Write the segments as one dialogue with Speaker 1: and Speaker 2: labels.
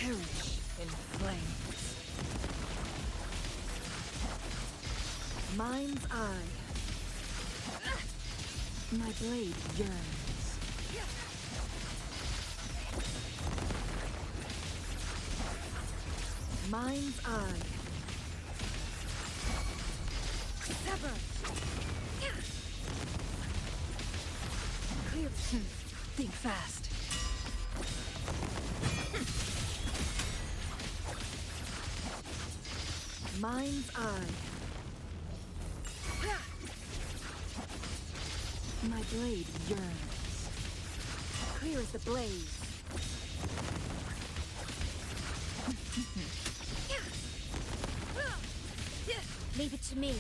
Speaker 1: Perish in flames. Mind's eye. My blade yearns. Mind's eye. Sever. Clear. Think fast. Mind's eye. My blade yearns. Clear as the blaze.
Speaker 2: Leave it to me.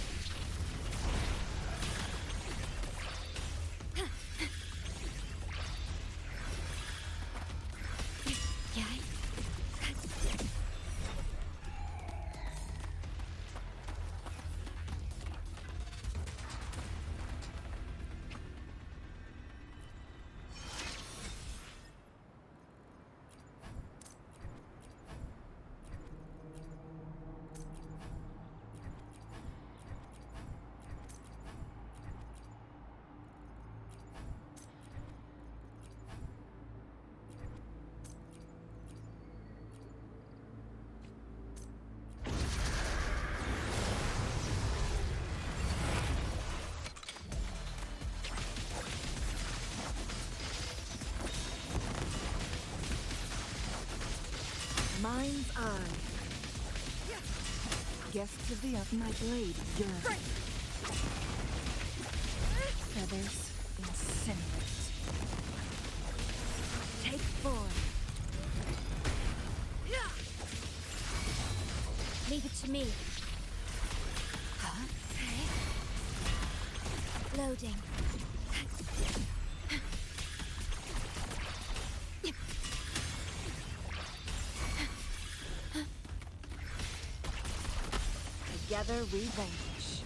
Speaker 1: Mind's eye. Guests of the up, my blade yearns. Feathers incinerate. Take form.
Speaker 2: Leave it to me.
Speaker 1: Huh?
Speaker 2: Loading.
Speaker 1: Together we vanquish.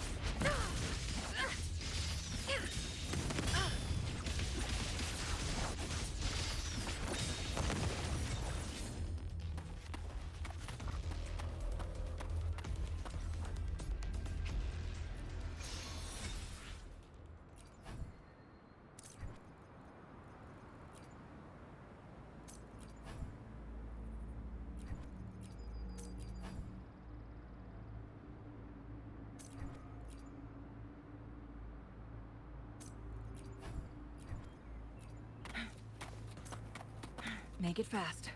Speaker 1: Make it fast.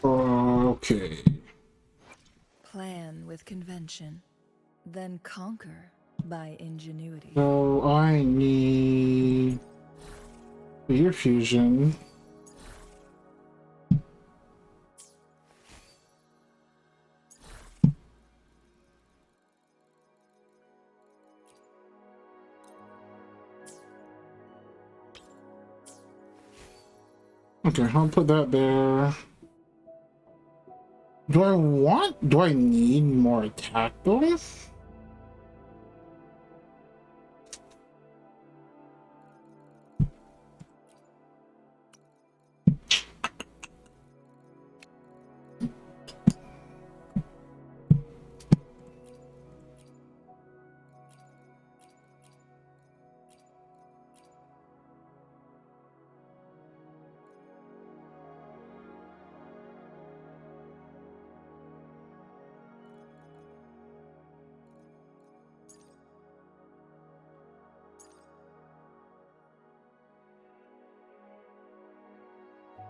Speaker 3: Okay.
Speaker 1: Plan with convention, then conquer by ingenuity.
Speaker 3: So I need ear fusion. Okay, I'll put that there. Do I need more attack though?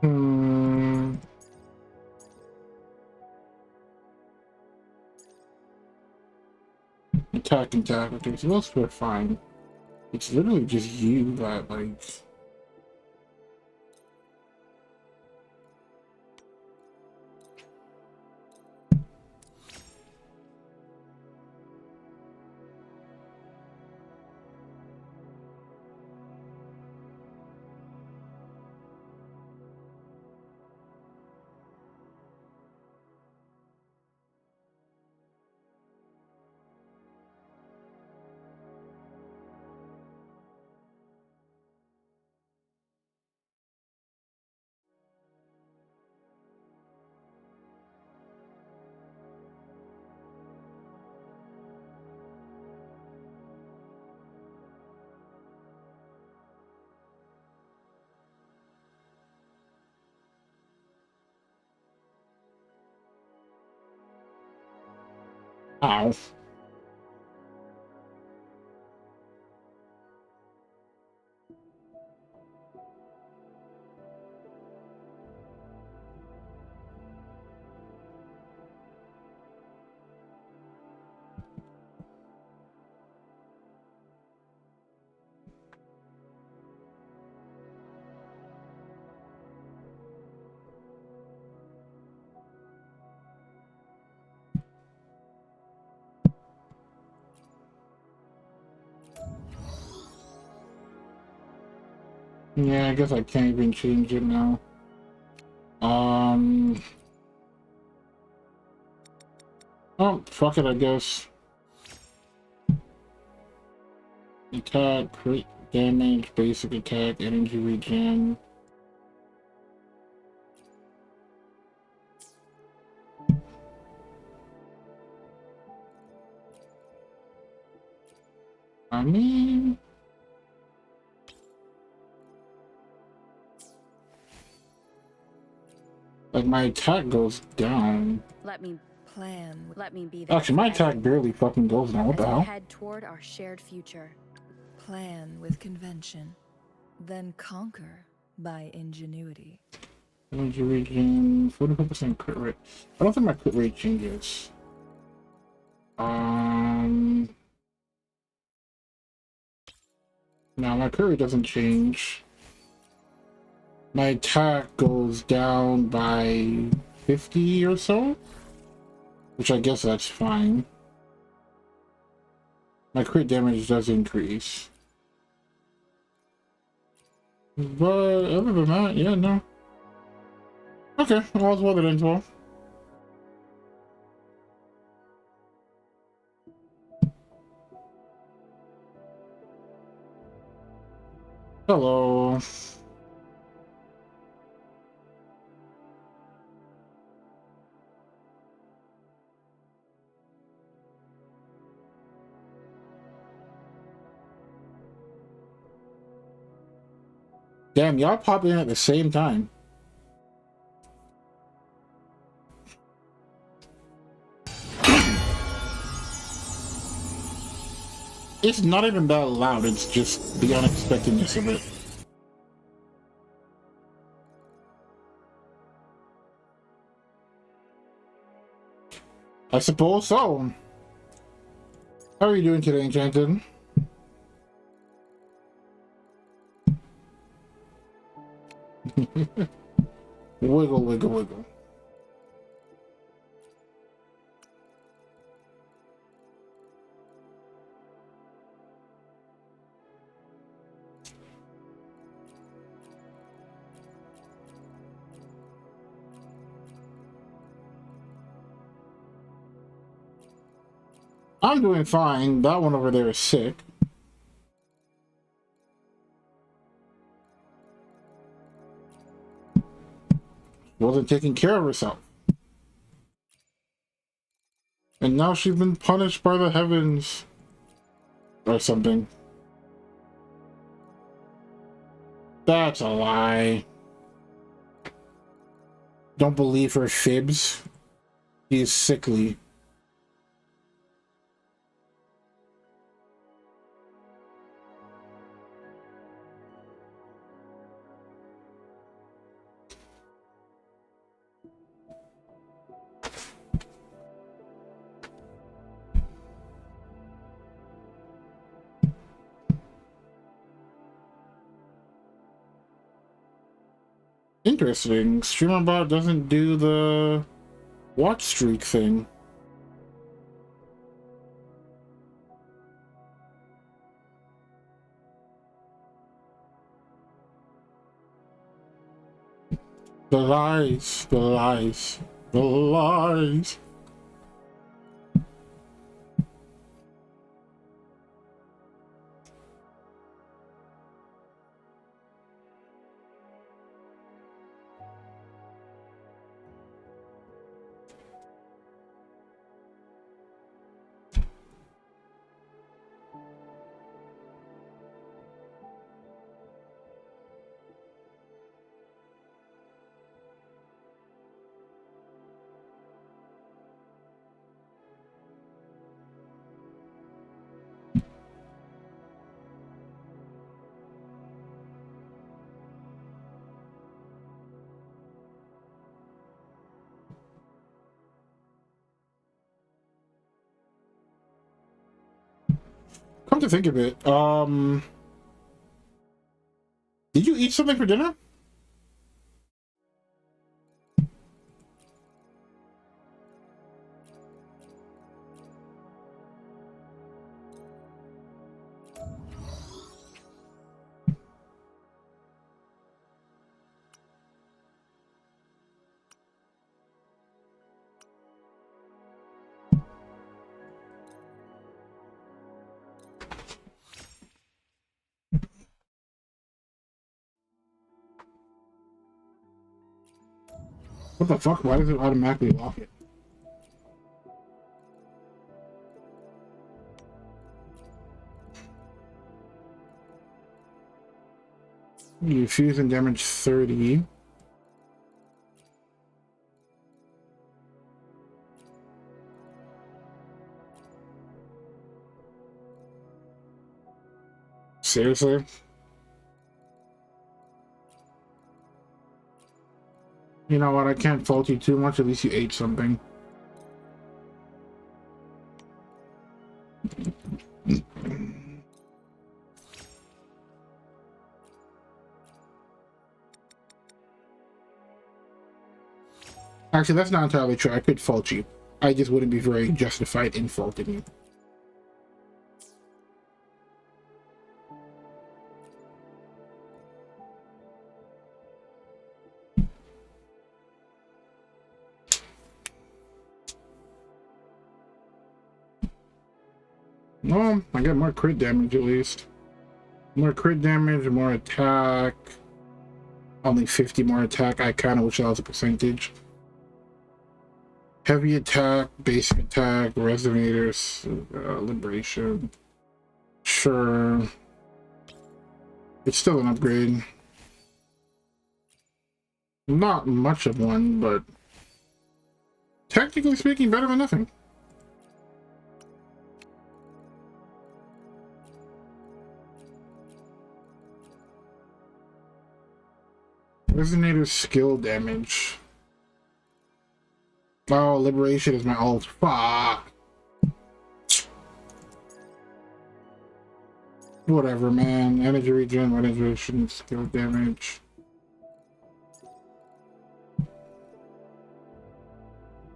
Speaker 3: Hmm. Attack and attack. Okay, so those are fine. It's literally just you that like. Ow. Yeah, I guess I can't even change it now. Oh, fuck it, I guess. Attack, crit damage, basic attack, energy regen. I mean... like, my attack goes down.
Speaker 1: Let me plan. Let me be there.
Speaker 3: Actually, my attack barely fucking goes down. What the hell?
Speaker 1: Head toward our shared future.
Speaker 4: Plan with convention, then conquer by ingenuity.
Speaker 3: Energy regen, 44% crit rate. I don't think my crit rate changes. No, my crit rate doesn't change. My attack goes down by 50 or so, which I guess that's fine. My crit damage does increase. But other than that, yeah, no. Okay, all's well that ends well. Hello. Damn, y'all pop in at the same time. It's not even that loud, it's just the unexpectedness of it. I suppose so. How are you doing today, Enchanted? Wiggle, wiggle, wiggle. I'm doing fine. That one over there is sick. Wasn't taking care of herself. And now she's been punished by the heavens. Or something. That's a lie. Don't believe her fibs. He is sickly. Interesting. StreamerBot doesn't do the watch streak thing. The lies, the lies, the lies. Come to think of it, did you eat something for dinner? What the fuck? Why does it automatically lock it? You fuse and damage 30. Seriously? You know what? I can't fault you too much. At least you ate something. Actually, that's not entirely true. I could fault you. I just wouldn't be very justified in faulting you. Well, I get more crit damage at least. More crit damage, more attack. Only 50 more attack. I kind of wish that was a percentage. Heavy attack, basic attack, resonators, liberation. Sure. It's still an upgrade. Not much of one, but technically speaking, better than nothing. Resonator skill damage. Oh, liberation is my ult. Fuck. Whatever, man. Energy regen, regeneration, skill damage.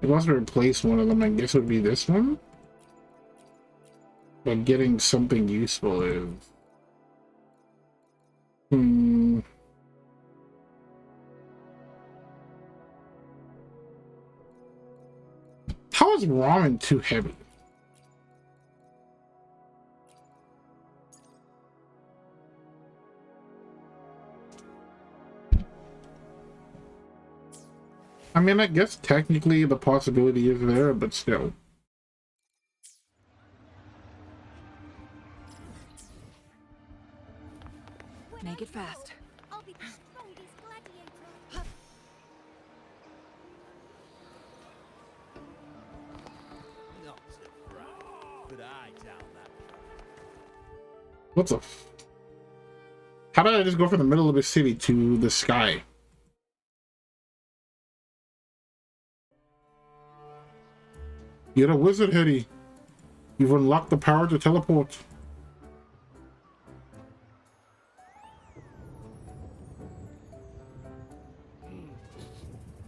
Speaker 3: If I was to replace one of them, I guess it would be this one. But getting something useful is... How is ramen too heavy? I mean, I guess technically the possibility is there, but still.
Speaker 1: Make it fast.
Speaker 2: I'll be the strongest gladiator.
Speaker 5: Not so proud, but I tell that.
Speaker 3: What's a... How did I just go from the middle of the city to the sky? You're a wizard, Hetty. You've unlocked the power to teleport.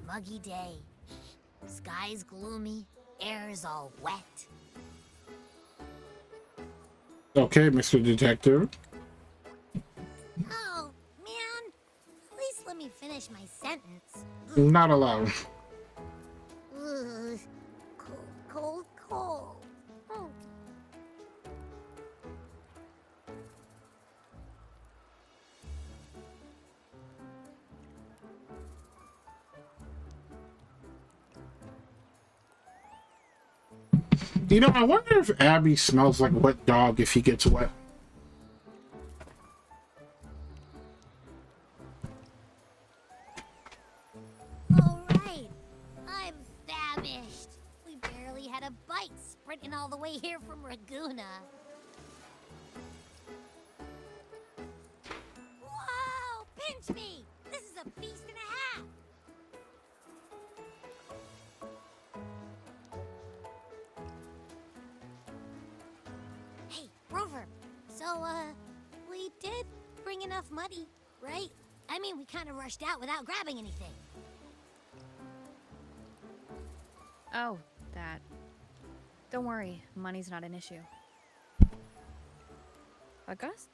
Speaker 2: Muggy day. Sky's gloomy, air's all wet.
Speaker 3: Okay, Mr. Detective.
Speaker 2: Oh, man. At least let me finish my sentence.
Speaker 3: Not allowed.
Speaker 2: Ugh. Cold, cold, cold. Oh.
Speaker 3: You know, I wonder if Abby smells like wet dog if he gets wet.
Speaker 2: All right. I'm famished. We barely had a bite sprinting all the way here from Ragunna. Whoa! Pinch me! This is a feast and a half! Hey, Rover. So, we did bring enough money, right? I mean, we kind of rushed out without grabbing anything.
Speaker 6: Oh, that. Don't worry, money's not an issue. August?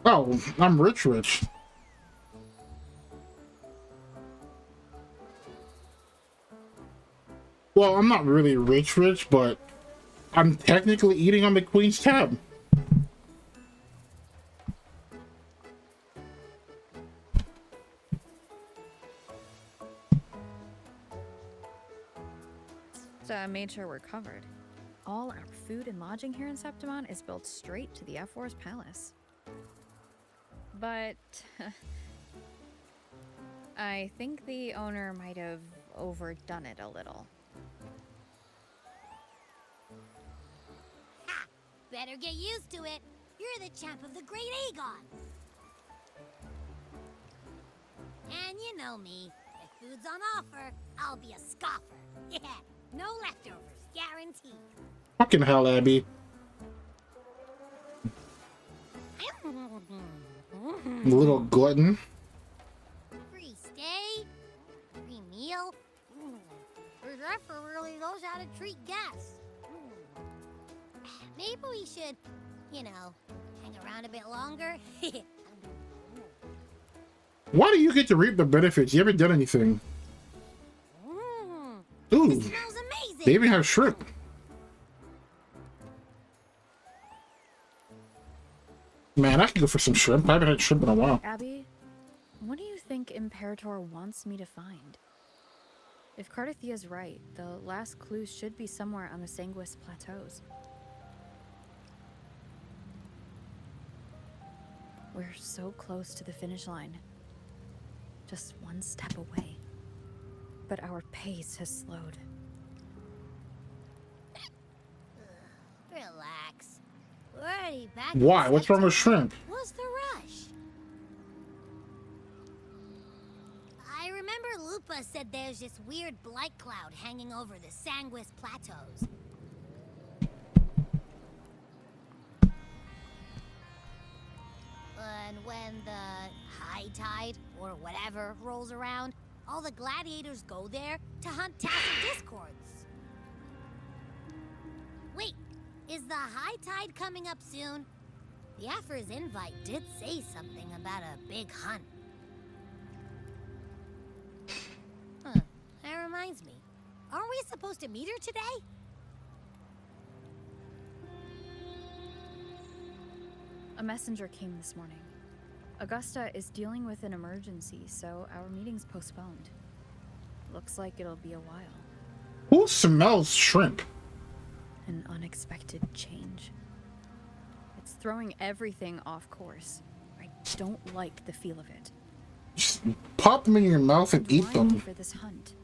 Speaker 3: Oh, I'm rich. Well, I'm not really rich, but I'm technically eating on the Queen's tab.
Speaker 6: made sure we're covered. All our food and lodging here in Septimon is built straight to the F4's palace. But I think the owner might have overdone it a little.
Speaker 2: Ha! Better get used to it. You're the champ of the Great Aegon. And you know me. If food's on offer, I'll be a scoffer. Yeah, no leftovers, guaranteed.
Speaker 3: Fucking hell, Abby. Little glutton.
Speaker 2: Free stay, free meal. The Zephyr really knows how to treat guests. Maybe we should, you know, hang around a bit longer.
Speaker 3: Why do you get to reap the benefits? You haven't done anything.
Speaker 2: It
Speaker 3: Ooh,
Speaker 2: smells amazing.
Speaker 3: they even have shrimp. Man, I could go for some shrimp. I haven't had shrimp in a while.
Speaker 6: Abby, what do you think Imperator wants me to find? If Cardathia's right, the last clues should be somewhere on the Sanguis Plateaus. We're so close to the finish line. Just one step away. But our pace has slowed.
Speaker 2: Relax. We're already back.
Speaker 3: Why? What's wrong with shrimp?
Speaker 2: What's the rush? I remember Lupa said there's this weird blight cloud hanging over the Sanguis Plateaus. And when the high tide, or whatever, rolls around, all the gladiators go there to hunt tacit discords. Wait, is the high tide coming up soon? The Afra's invite did say something about a big hunt. Huh, that reminds me. Aren't we supposed to meet her today?
Speaker 6: A messenger came this morning. Augusta is dealing with an emergency, so our meeting's postponed. Looks like it'll be a while.
Speaker 3: Who smells shrimp?
Speaker 6: An unexpected change. It's throwing everything off course. I don't like the feel of it.
Speaker 3: Just pop them in your mouth and eat
Speaker 6: Why
Speaker 3: them.
Speaker 6: for this hunt?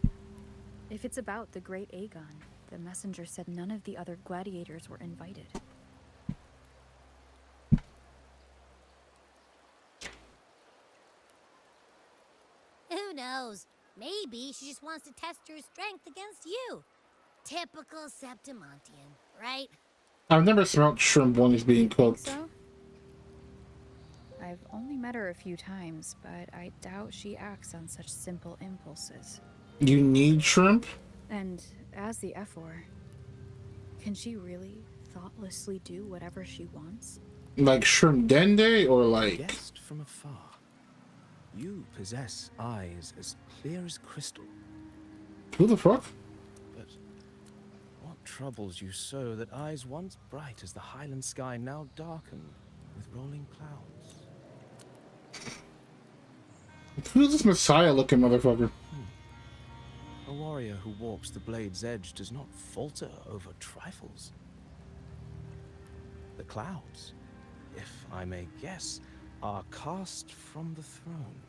Speaker 6: If it's about the Great Aegon, the messenger said none of the other gladiators were invited.
Speaker 2: Who knows? Maybe she just wants to test her strength against you. Typical Septimontian, right?
Speaker 3: I've never smelled shrimp when it's being cooked.
Speaker 6: So? I've only met her a few times, but I doubt she acts on such simple impulses.
Speaker 3: You need shrimp?
Speaker 6: And as the F4, can she really thoughtlessly do whatever she wants?
Speaker 3: Like shrimp dende or like...
Speaker 5: Guessed from afar. You possess eyes as clear as crystal.
Speaker 3: Who the fuck?
Speaker 5: But what troubles you so that eyes once bright as the highland sky now darken with rolling clouds?
Speaker 3: Who's this Messiah-looking motherfucker?
Speaker 5: A warrior who walks the blade's edge does not falter over trifles. The clouds, if I may guess, are cast from the throne.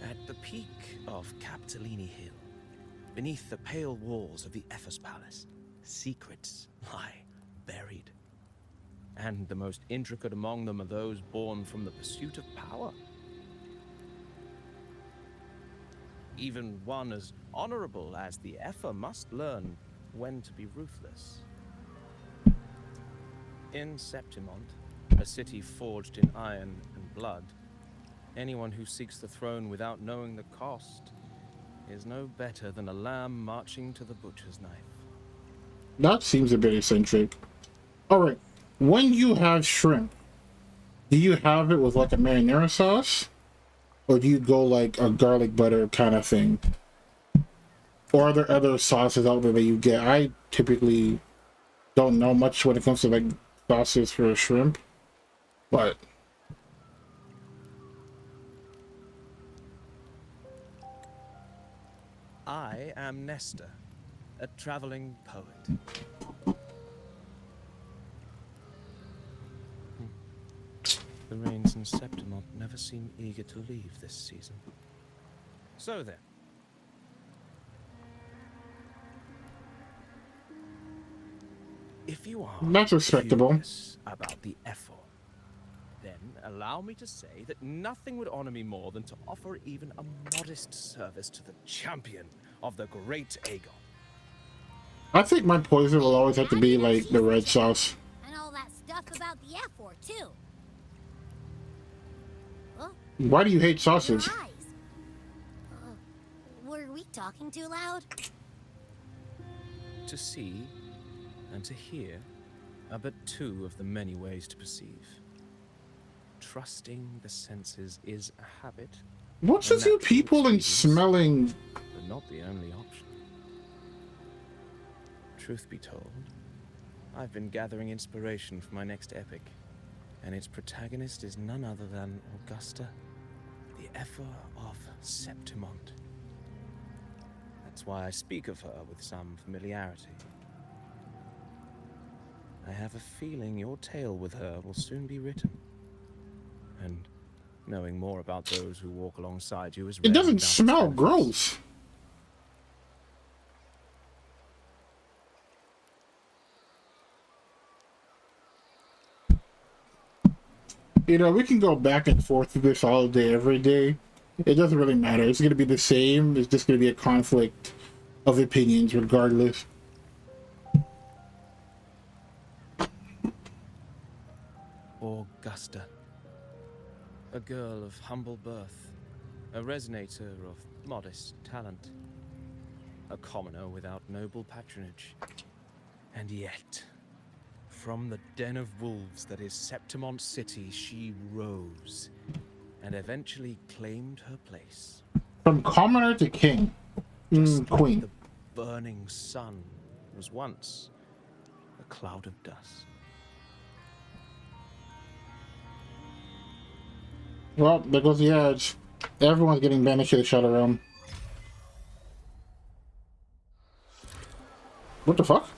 Speaker 5: At the peak of Capitolini Hill, beneath the pale walls of the Ephes Palace, secrets lie buried. And the most intricate among them are those born from the pursuit of power. Even one as honorable as the Epher must learn when to be ruthless. In Septimont, a city forged in iron and blood, anyone who seeks the throne without knowing the cost is no better than a lamb marching to the butcher's knife.
Speaker 3: That seems a bit eccentric. Alright, when you have shrimp, do you have it with like a marinara sauce? Or do you go like a garlic butter kind of thing? Or are there other sauces out there that you get? I typically don't know much when it comes to like sauces for shrimp. But
Speaker 5: I am Nestor, a traveling poet. The rains in Septimont never seem eager to leave this season. So then. If you are
Speaker 3: That's respectable.
Speaker 5: curious about the effort, then allow me to say that nothing would honor me more than to offer even a modest service to the champion of the great Aegon.
Speaker 3: I think my poison will always have to be like the red sauce.
Speaker 2: And all that stuff about the F4 too. Huh?
Speaker 3: Why do you hate
Speaker 2: Your
Speaker 3: sauces?
Speaker 2: eyes. Were we talking too loud?
Speaker 5: To see and to hear are but two of the many ways to perceive. Trusting the senses is a habit,
Speaker 3: What's
Speaker 5: a
Speaker 3: with you
Speaker 5: natural
Speaker 3: people and
Speaker 5: experience,
Speaker 3: smelling?
Speaker 5: but not the only option. Truth be told, I've been gathering inspiration for my next epic, and its protagonist is none other than Augusta, the Ephor of Septimont. That's why I speak of her with some familiarity. I have a feeling your tale with her will soon be written. And knowing more about those who walk alongside you is
Speaker 3: It
Speaker 5: rare
Speaker 3: doesn't
Speaker 5: without its
Speaker 3: smell
Speaker 5: benefits.
Speaker 3: gross. You know, we can go back and forth with this all day, every day. It doesn't really matter. It's going to be the same. It's just going to be a conflict of opinions regardless.
Speaker 5: Augusta. A girl of humble birth. A resonator of modest talent. A commoner without noble patronage. And yet, from the den of wolves that is Septimont City, she rose and eventually claimed her place.
Speaker 3: From commoner to king.
Speaker 5: Just like
Speaker 3: Queen.
Speaker 5: the burning sun was once a cloud of dust.
Speaker 3: Well, there goes the edge. Everyone's getting banished to the Shadow Realm. What the fuck?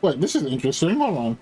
Speaker 3: Wait, this is interesting. Hold on.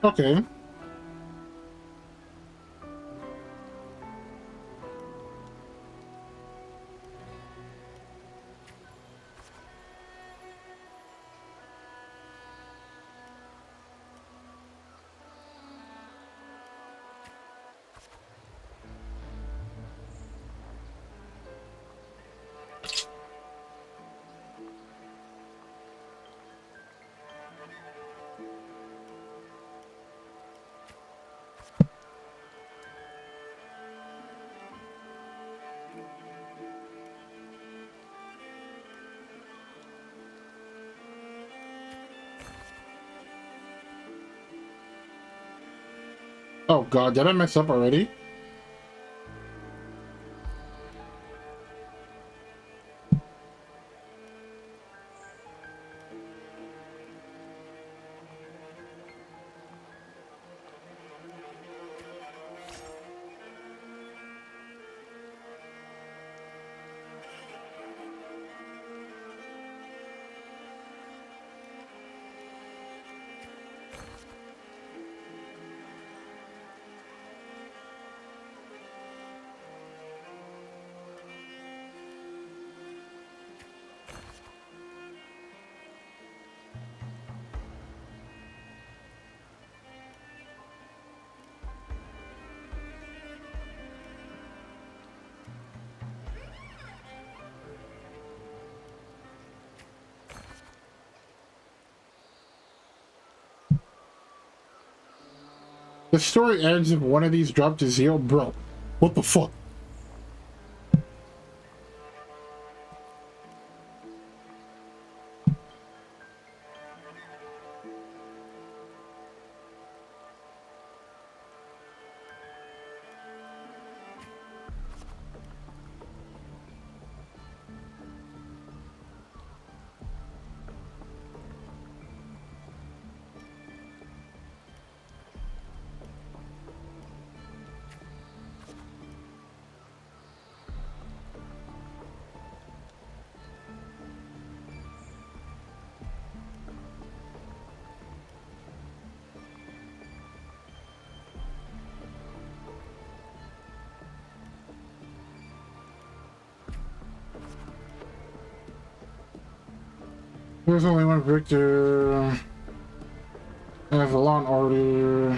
Speaker 3: Okay. Oh god, did I mess up already? The story ends if one of these dropped to 0. Bro, what the fuck? There's only one victor. There's a law and order.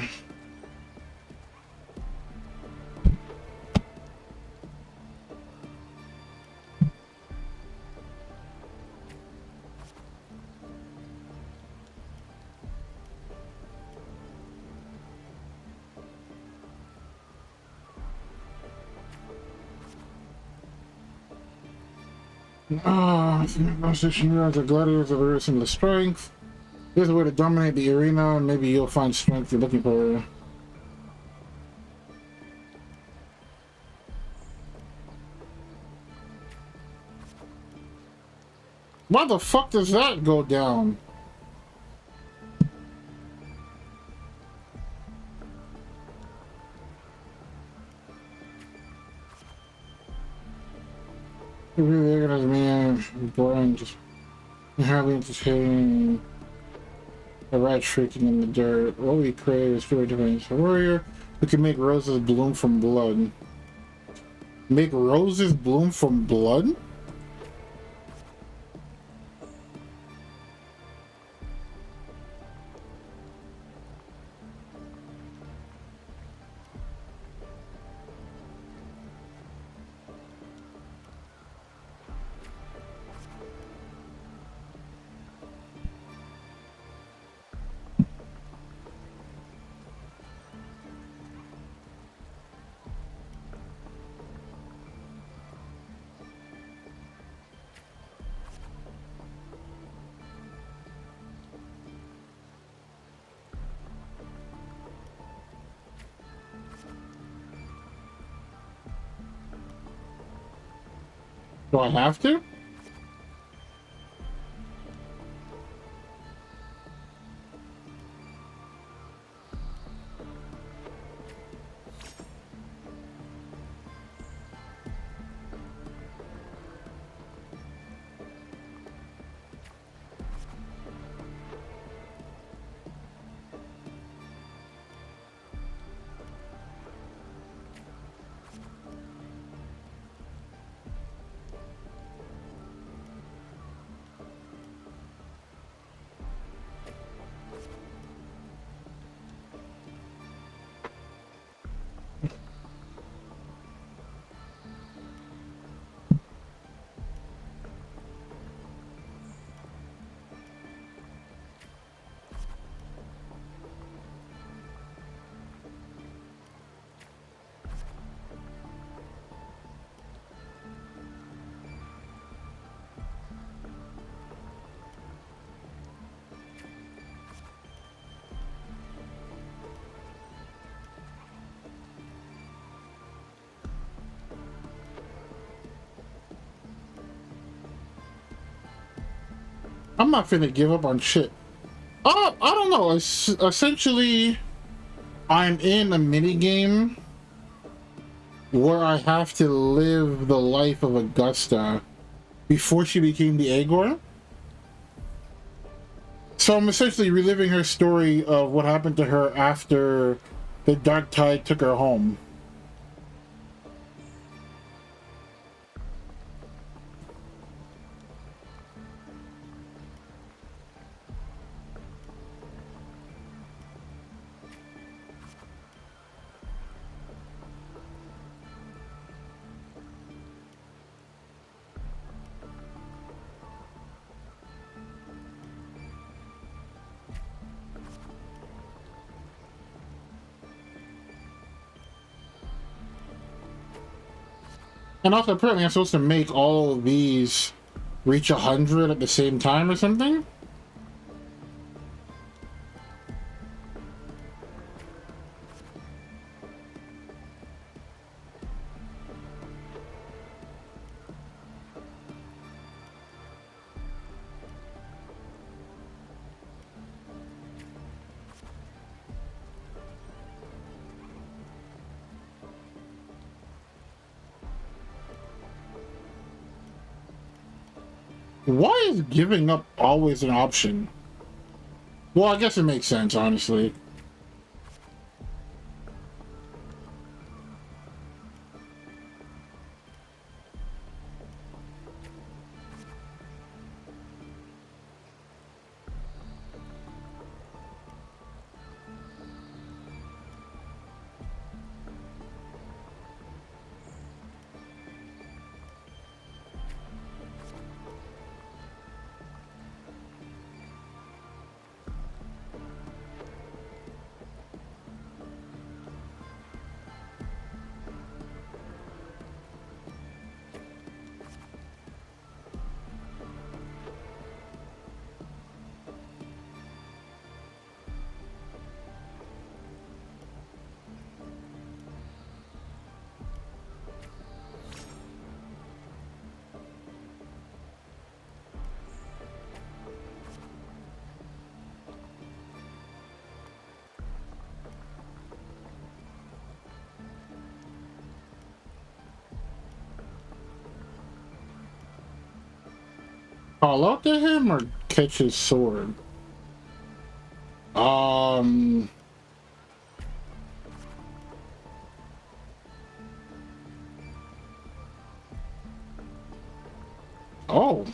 Speaker 3: Constitution realize the gladiators have very similar strength. There's a way to dominate the arena, and maybe you'll find strength you're looking for. Why the fuck does that go down? Really organized man, boring, just inherently entertaining. A rat shrieking in the dirt. What we crave is very different. A warrior who can make roses bloom from blood. Make roses bloom from blood? Do I have to? I'm not finna give up on shit. I don't know. Essentially, I'm in a mini game where I have to live the life of Augusta before she became the Aegor. So I'm essentially reliving her story of what happened to her after the Dark Tide took her home. And also, apparently I'm supposed to make all of these reach 100 at the same time or something? Why is giving up always an option? Well, I guess it makes sense, honestly. Call out to him or catch his sword? Um... Oh.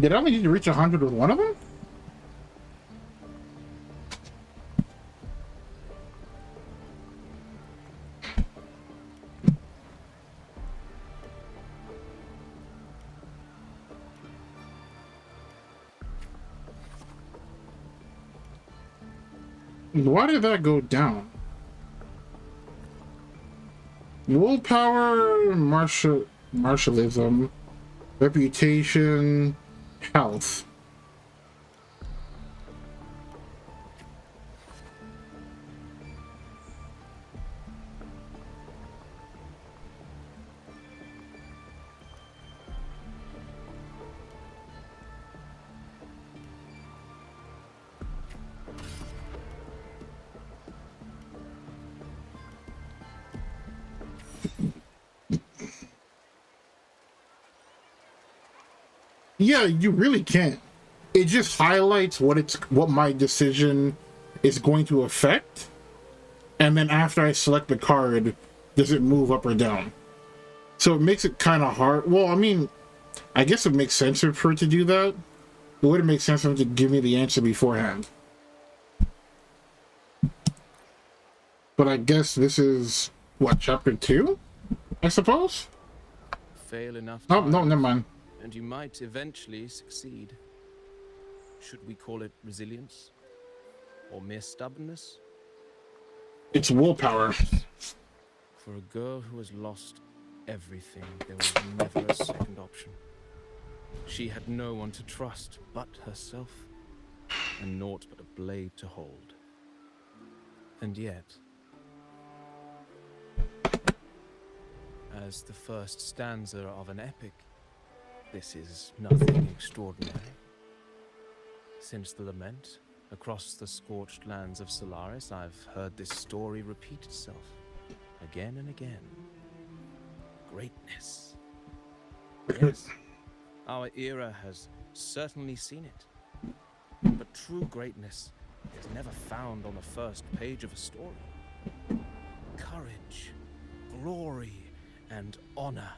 Speaker 3: Did I only need to reach 100 with one of them? Why did that go down? Willpower, martialism, reputation, health. Yeah, you really can't. It just highlights what my decision is going to affect, and then after I select the card, does it move up or down? So it makes it kind of hard. Well, I mean, I guess it makes sense for it to do that. It wouldn't make sense for them to give me the answer beforehand. But I guess this is, what, chapter 2? I suppose?
Speaker 5: Fail enough
Speaker 3: Oh,
Speaker 5: times,
Speaker 3: no, never mind.
Speaker 5: and you might eventually succeed. Should we call it resilience? Or mere stubbornness?
Speaker 3: It's willpower.
Speaker 5: For a girl who has lost everything, there was never a second option. She had no one to trust but herself, and naught but a blade to hold. And yet, as the first stanza of an epic, this is nothing extraordinary. Since the lament, across the scorched lands of Solaris, I've heard this story repeat itself, again and again. Greatness. Yes, our era has certainly seen it. But true greatness is never found on the first page of a story. Courage, glory, and honor.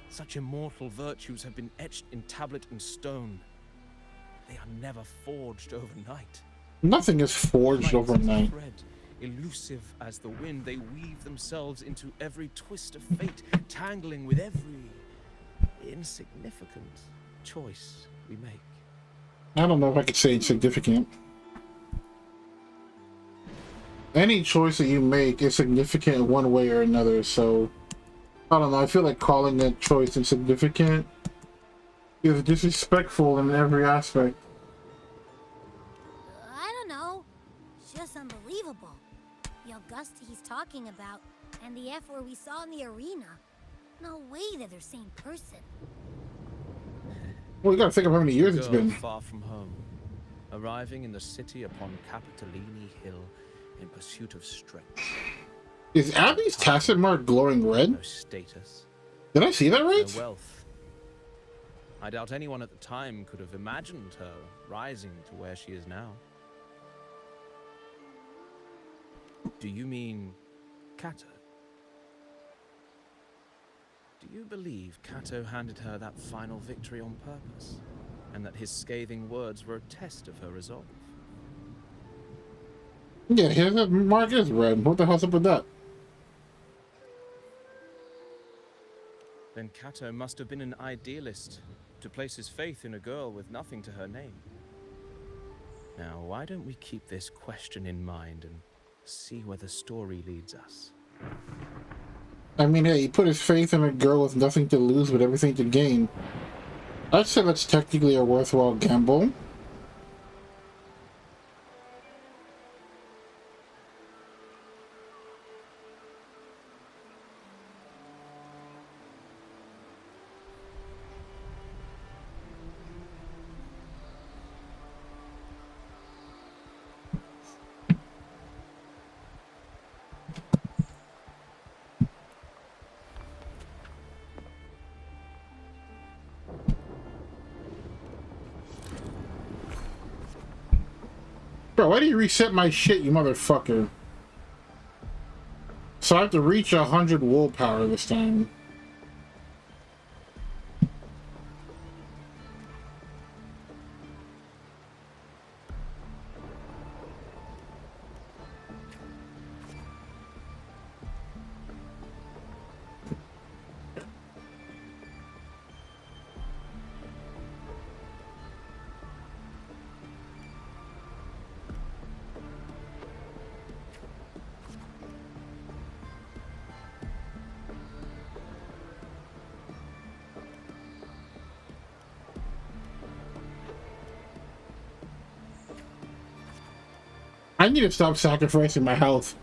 Speaker 5: Such immortal virtues have been etched in tablet and stone. They are never forged overnight.
Speaker 3: Nothing is forged
Speaker 5: Light as a
Speaker 3: overnight.
Speaker 5: thread, elusive as the wind, they weave themselves into every twist of fate, tangling with every insignificant choice we make.
Speaker 3: I don't know if I could say insignificant. Any choice that you make is significant in one way or another, so I don't know, I feel like calling that choice insignificant is disrespectful in every aspect.
Speaker 2: I don't know. It's just unbelievable. The Augusta he's talking about, and the F-word we saw in the arena. No way they're the same person.
Speaker 3: Well, you gotta think of how many years it's
Speaker 5: Girl
Speaker 3: been.
Speaker 5: far from home, arriving in the city upon Capitolini Hill in pursuit of strength.
Speaker 3: Is Abby's tacit mark glowing red?
Speaker 5: No status,
Speaker 3: Did I see that
Speaker 5: no
Speaker 3: right?
Speaker 5: wealth. I doubt anyone at the time could have imagined her rising to where she is now. Do you mean Kato? Do you believe Kato handed her that final victory on purpose, and that his scathing words were a test of her resolve?
Speaker 3: Yeah, his mark is red. What the hell's up with that?
Speaker 5: Then Kato must have been an idealist to place his faith in a girl with nothing to her name. Now, why don't we keep this question in mind and see where the story leads us?
Speaker 3: I mean, hey, he put his faith in a girl with nothing to lose but everything to gain. I'd say that's technically a worthwhile gamble. Bro, why do you reset my shit, you motherfucker? So I have to reach 100 willpower this time. I need to stop sacrificing my health.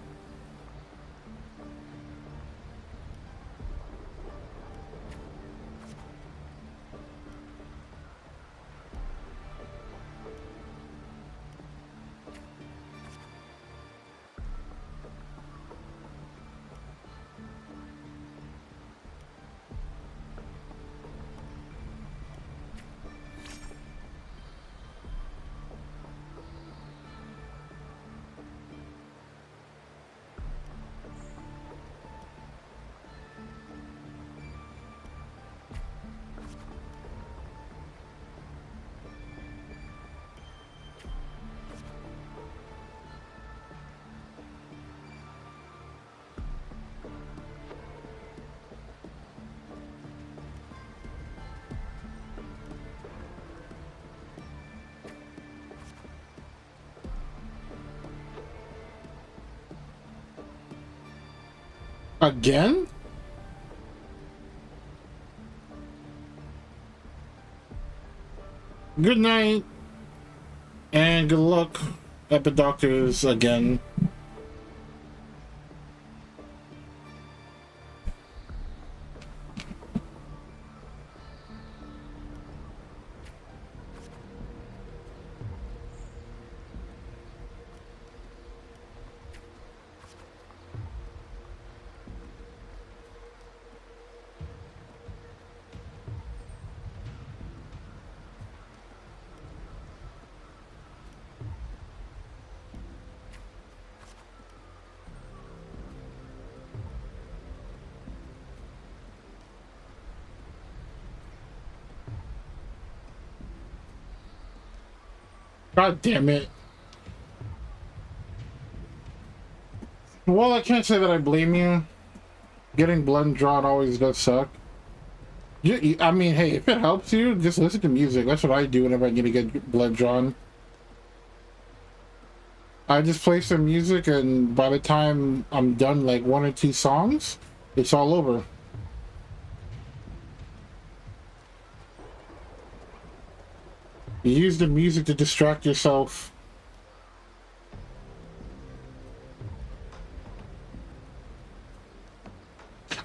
Speaker 3: Again? Good night. And good luck at the doctor's again. God damn it. Well, I can't say that I blame you. Getting blood drawn always does suck. I mean, hey, if it helps you, just listen to music. That's what I do whenever I need to get blood drawn. I just play some music, and by the time I'm done, like 1 or 2 songs, it's all over. You use the music to distract yourself.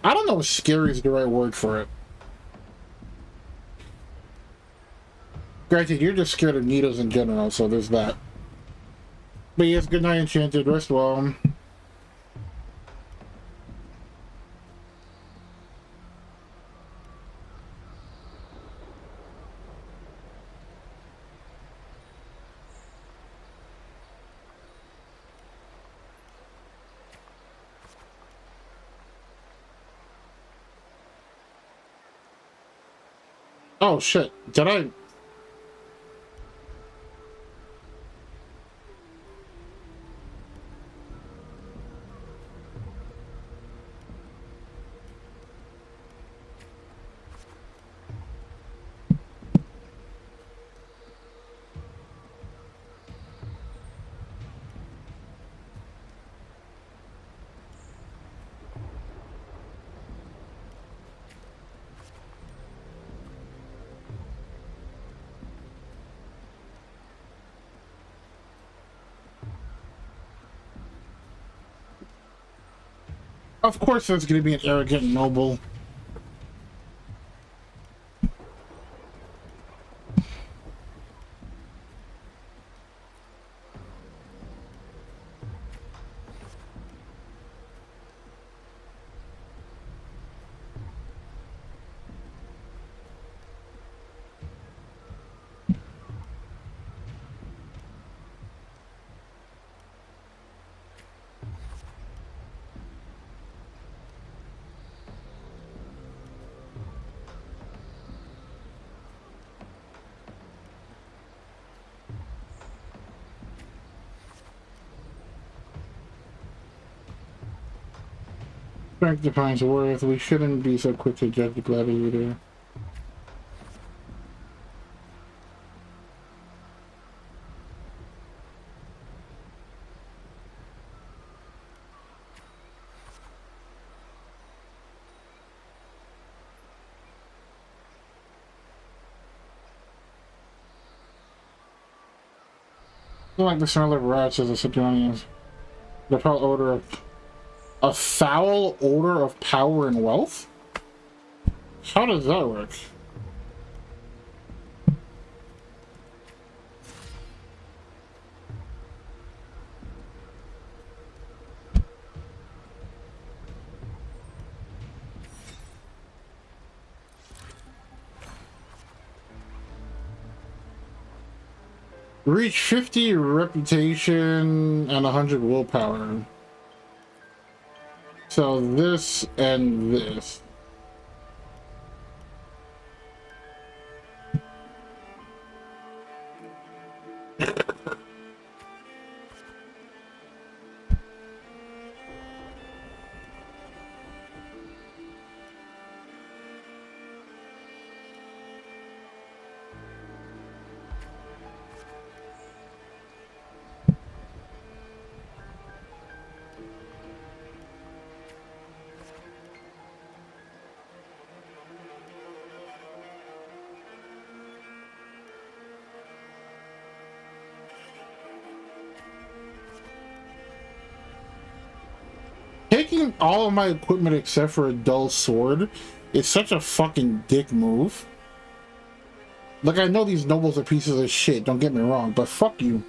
Speaker 3: I don't know if scary is the right word for it. Granted, you're just scared of needles in general, so there's that. But yes, good night, Enchanted. Rest well. Oh shit, did I? Of course there's gonna be an arrogant noble. Strength defines worth. We shouldn't be so quick to judge the gladiator. I like the smell of rats as a Sidonians. The foul odor of a foul odor of power and wealth? How does that work? Reach 50 reputation and 100 willpower. So this and this. Taking all of my equipment except for a dull sword is such a fucking dick move. Like, I know these nobles are pieces of shit, don't get me wrong, but fuck you.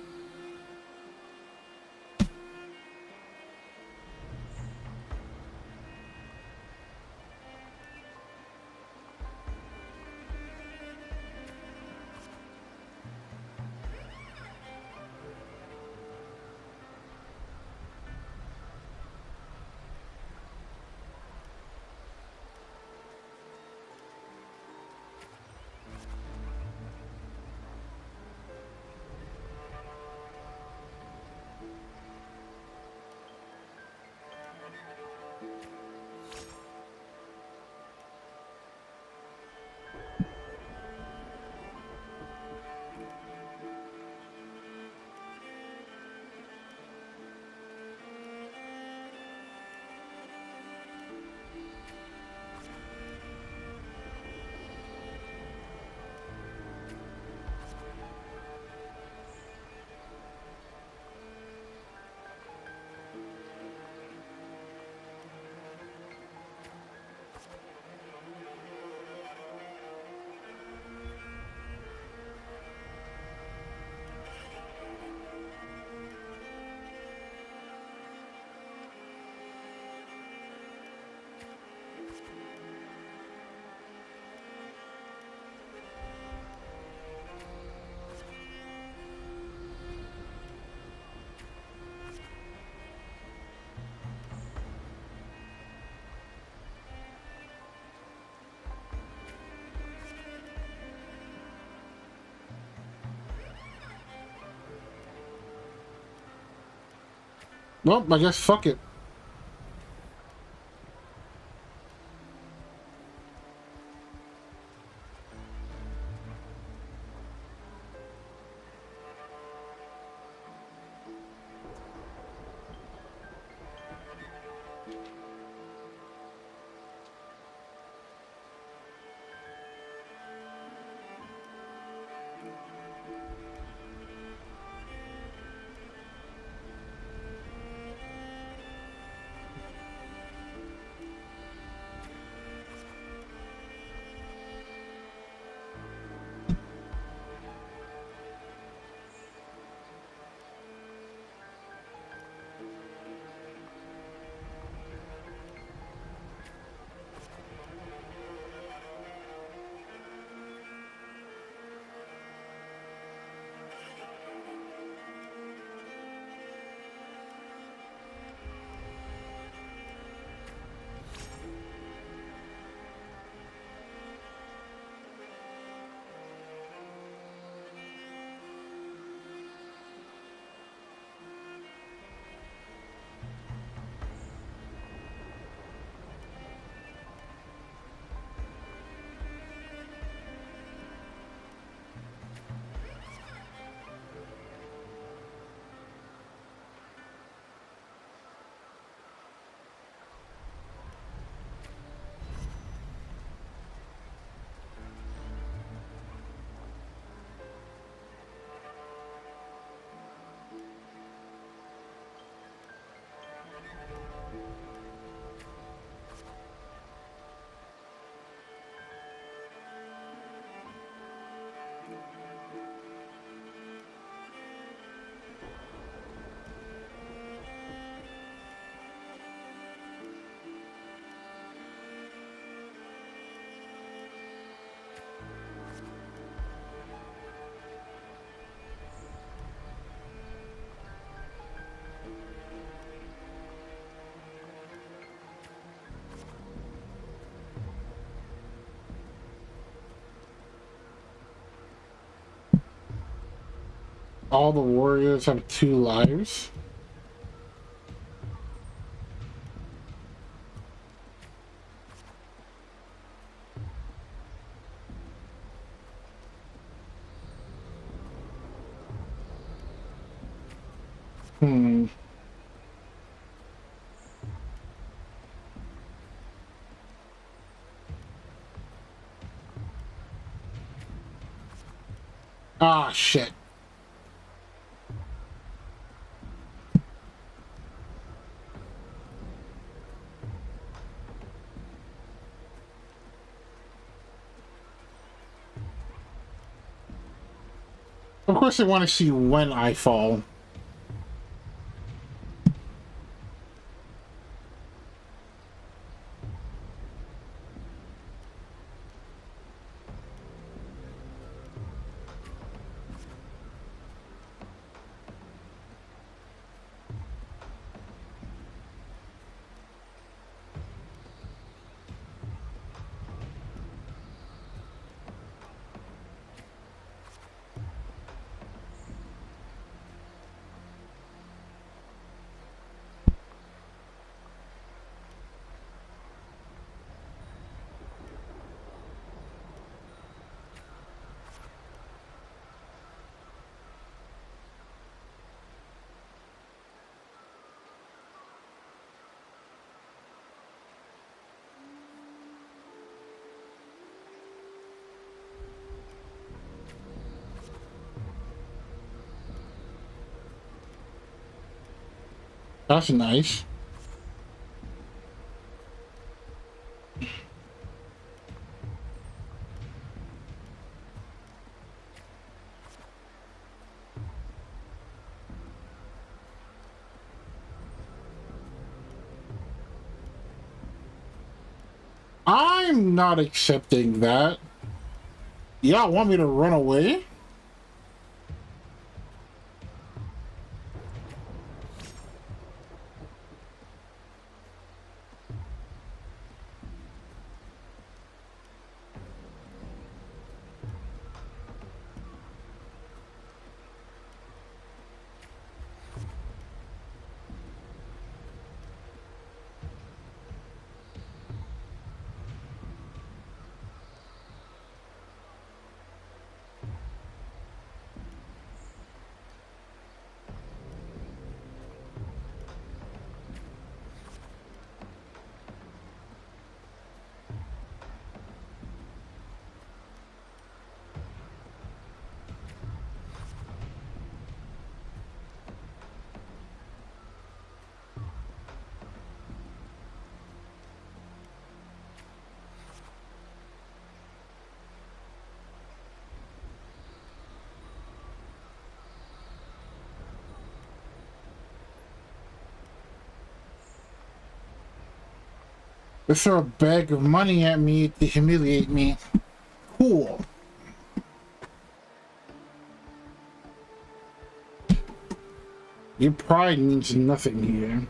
Speaker 3: Well, I guess fuck it. All the warriors have 2 lives. Hmm. Ah, shit. Of course they want to see when I fall. That's nice. I'm not accepting that. Y'all want me to run away? They throw a bag of money at me to humiliate me. Cool. Your pride means nothing here.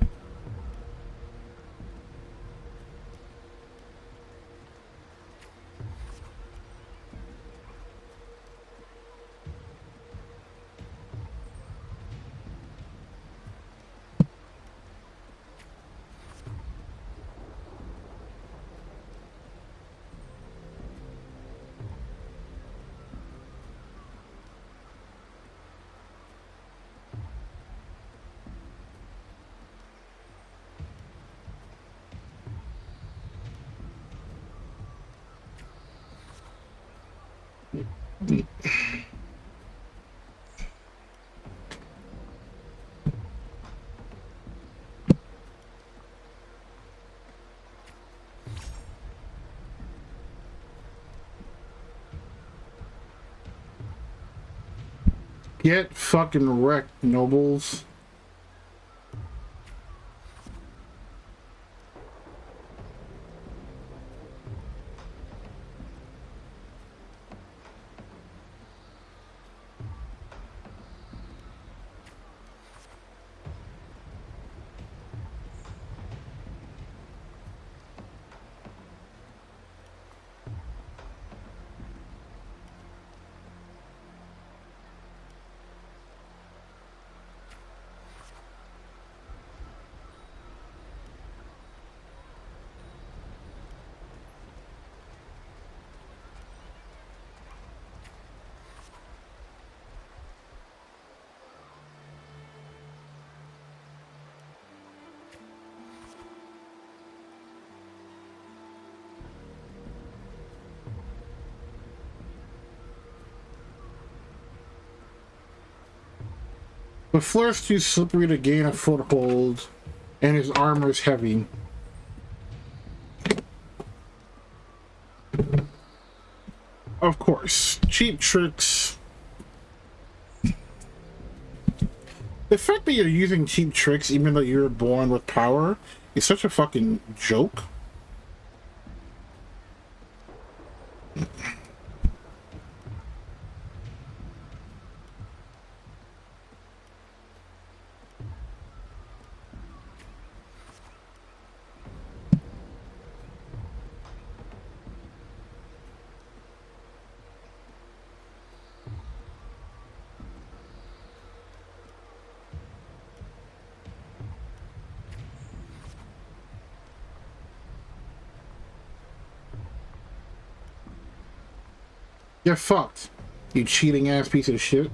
Speaker 3: Get fucking wrecked, nobles. The floor's too slippery to gain a foothold, and his armor's heavy. Of course, cheap tricks. The fact that you're using cheap tricks even though you're born with power is such a fucking joke. You're fucked, you cheating ass piece of shit.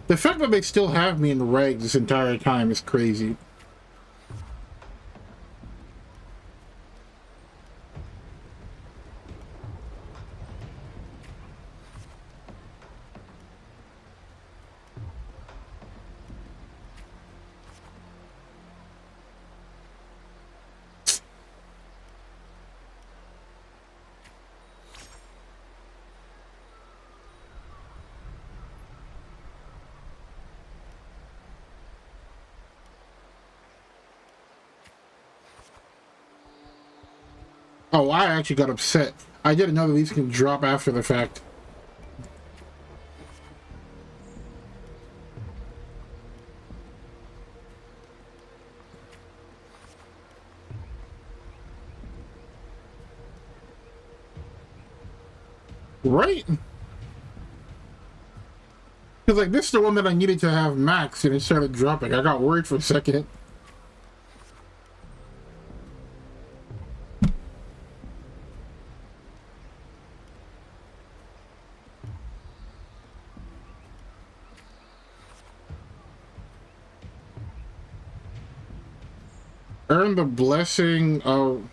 Speaker 3: The fact that they still have me in the regs this entire time is crazy. Oh, I actually got upset. I didn't know that these can drop after the fact. Right? Because, like, this is the one that I needed to have max, and it started dropping. I got worried for a second. Earn the blessing of...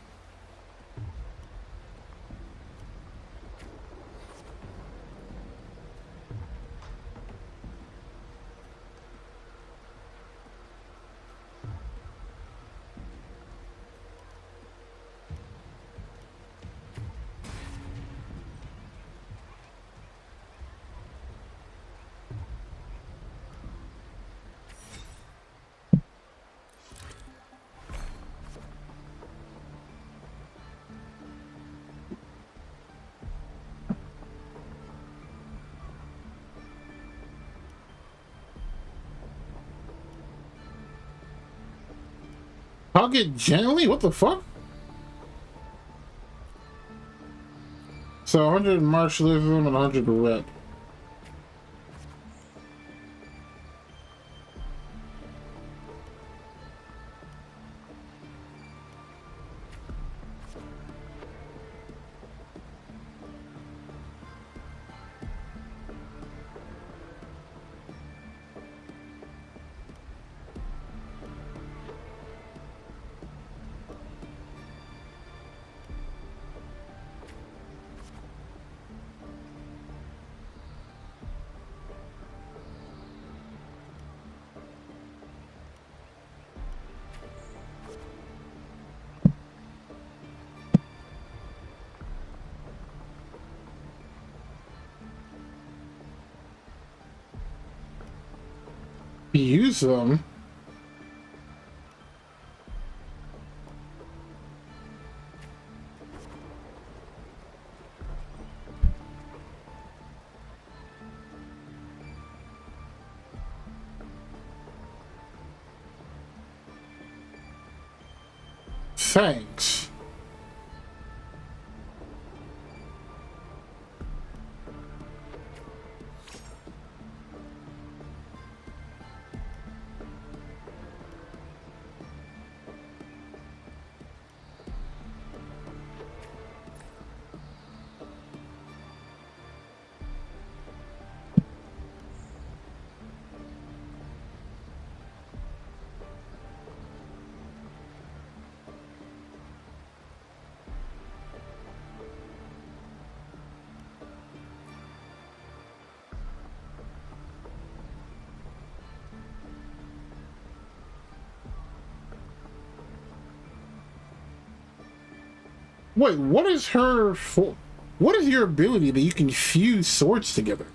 Speaker 3: Hug it gently? What the fuck? So 100 martialism and 100 rep. Use them. Thanks. Wait, what is her for? What is your ability that you can fuse swords together?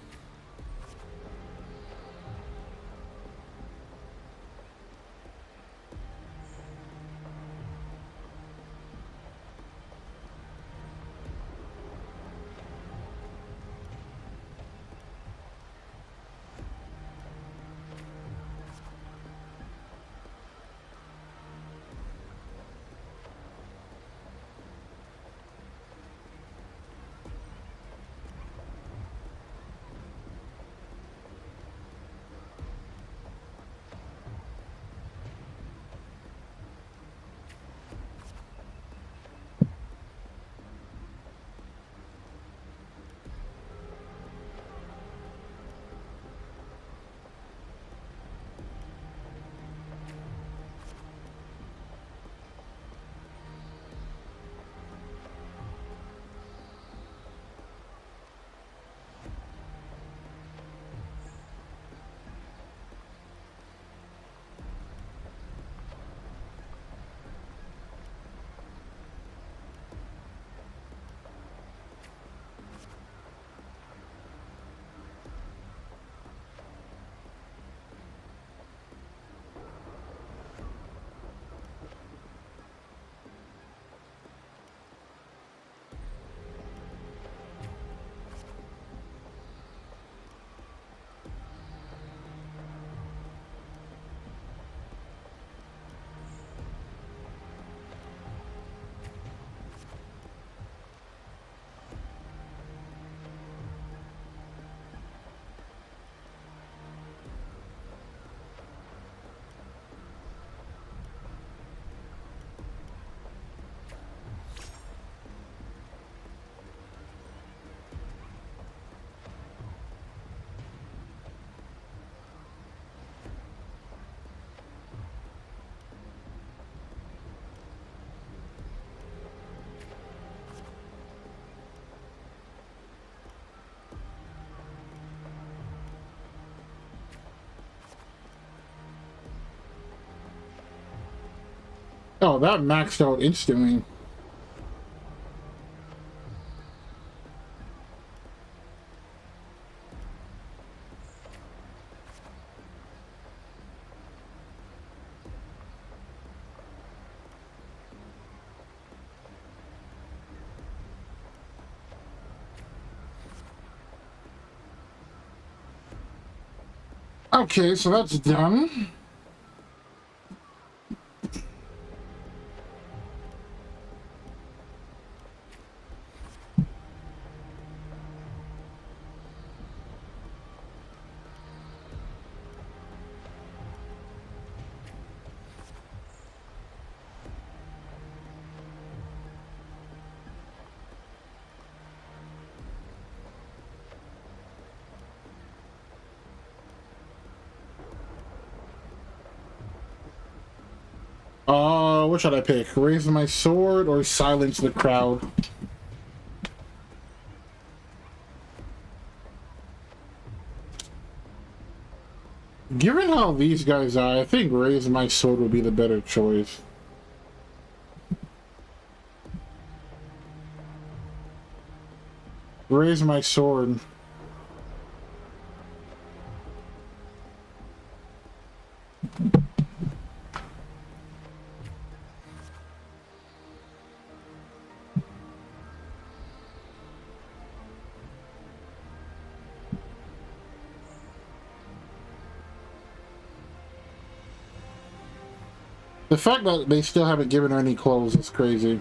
Speaker 3: Oh, that maxed out instantly. Okay, so that's done. What should I pick? Raise my sword or silence the crowd? Given how these guys are, I think raise my sword would be the better choice. Raise my sword. The fact that they still haven't given her any clothes is crazy.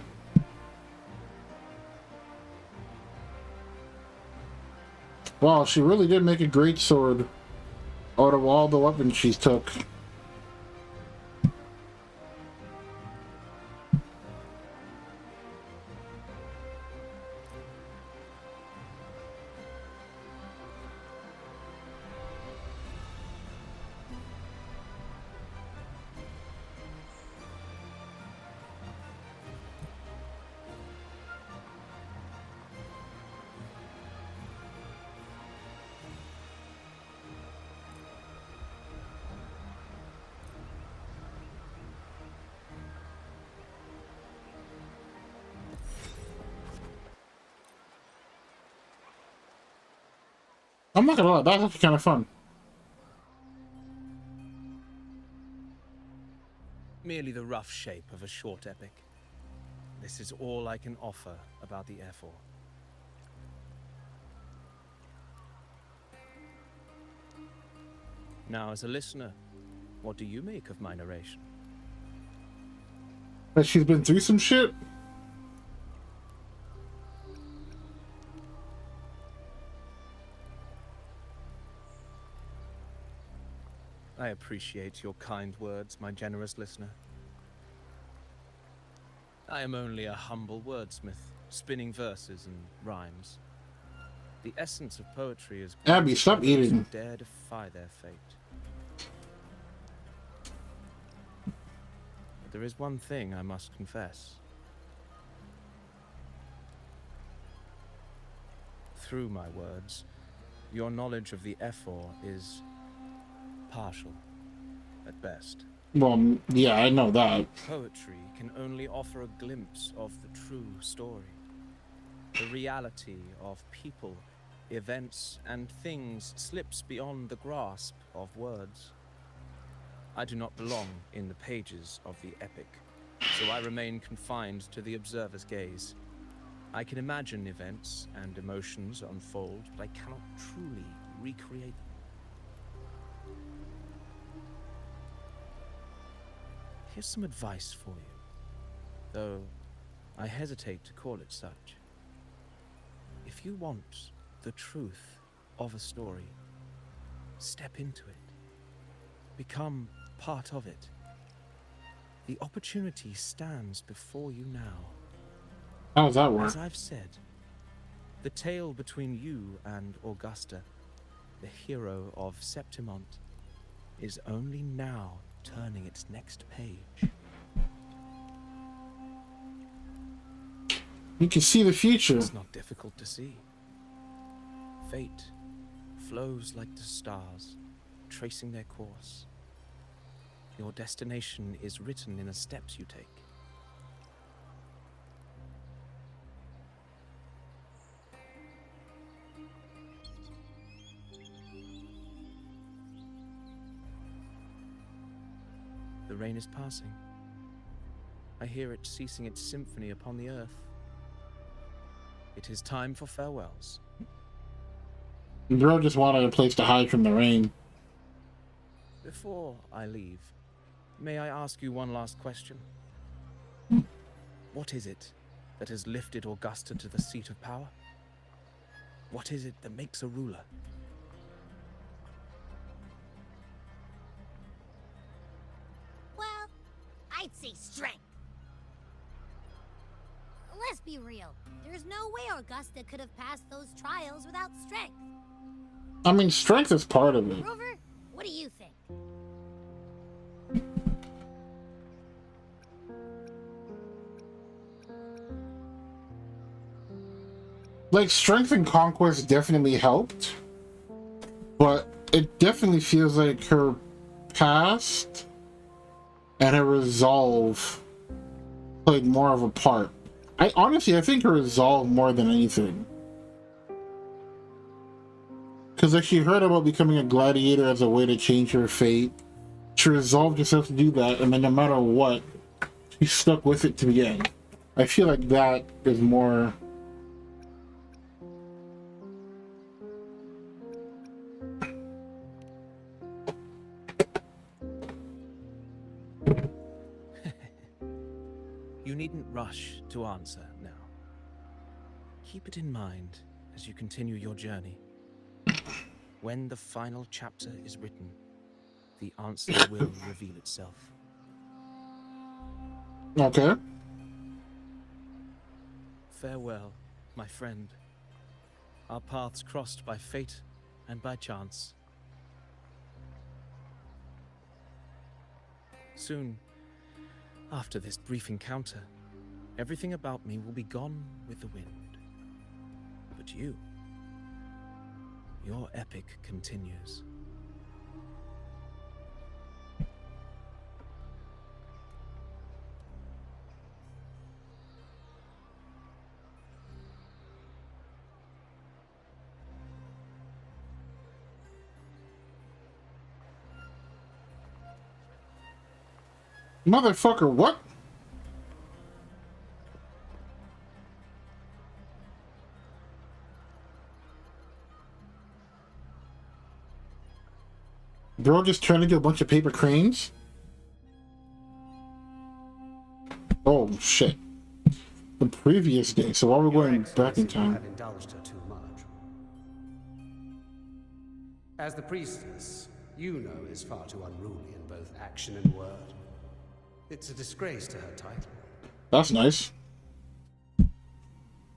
Speaker 3: Wow, she really did make a great sword out of all the weapons she took. I'm not gonna lie, that's actually kind of fun.
Speaker 5: Merely the rough shape of a short epic. This is all I can offer about the F4. Now, as a listener, what do you make of my narration?
Speaker 3: That she's been through some shit?
Speaker 5: I appreciate your kind words, my generous listener. I am only a humble wordsmith, spinning verses and rhymes. The essence of poetry is
Speaker 3: Abby, stop
Speaker 5: those who
Speaker 3: eating.
Speaker 5: dare defy their fate. But there is one thing I must confess. Through my words, your knowledge of the F4 is partial, at best.
Speaker 3: Well, yeah, I know that.
Speaker 5: Poetry can only offer a glimpse of the true story. The reality of people, events, and things slips beyond the grasp of words. I do not belong in the pages of the epic, so I remain confined to the observer's gaze. I can imagine events and emotions unfold, but I cannot truly recreate them. Here's some advice for you, though I hesitate to call it such. If you want the truth of a story, step into it. Become part of it. The opportunity stands before you now.
Speaker 3: How does that work?
Speaker 5: As I've said, the tale between you and Augusta, the hero of Septimont, is only now turning its next page.
Speaker 3: You can see the future.
Speaker 5: It's not difficult to see. Fate flows like the stars, tracing their course. Your destination is written in the steps you take. The rain is passing. I hear it ceasing its symphony upon the earth. It is time for farewells.
Speaker 3: The girl just wanted a place to hide from the rain.
Speaker 5: Before I leave, may I ask you one last question? What is it that has lifted Augusta to the seat of power? What is it that makes a ruler?
Speaker 2: Well, I'd say strength. Let's be real. There's no way Augusta could have passed those trials without strength.
Speaker 3: I mean, strength is part of it.
Speaker 2: Rover, what do you think?
Speaker 3: Like, Strength and Conquest definitely helped, but it definitely feels like her past and her resolve played more of a part. I think her resolve more than anything. Because like she heard about becoming a gladiator as a way to change her fate. She resolved herself to do that, and then no matter what, she stuck with it to the end. I feel like that is more...
Speaker 5: You needn't rush to answer now. Keep it in mind as you continue your journey. When the final chapter is written, the answer will reveal itself.
Speaker 3: Okay.
Speaker 5: Farewell, my friend. Our paths crossed by fate and by chance. Soon, after this brief encounter, everything about me will be gone with the wind. But you, your epic continues.
Speaker 3: Motherfucker, what? Bro just turned into a bunch of paper cranes? Oh, shit. The previous day, so while we're going back in time.
Speaker 7: Have indulged her too much. As the priestess, you know is far too unruly in both action and word. It's a disgrace to her title.
Speaker 3: That's nice.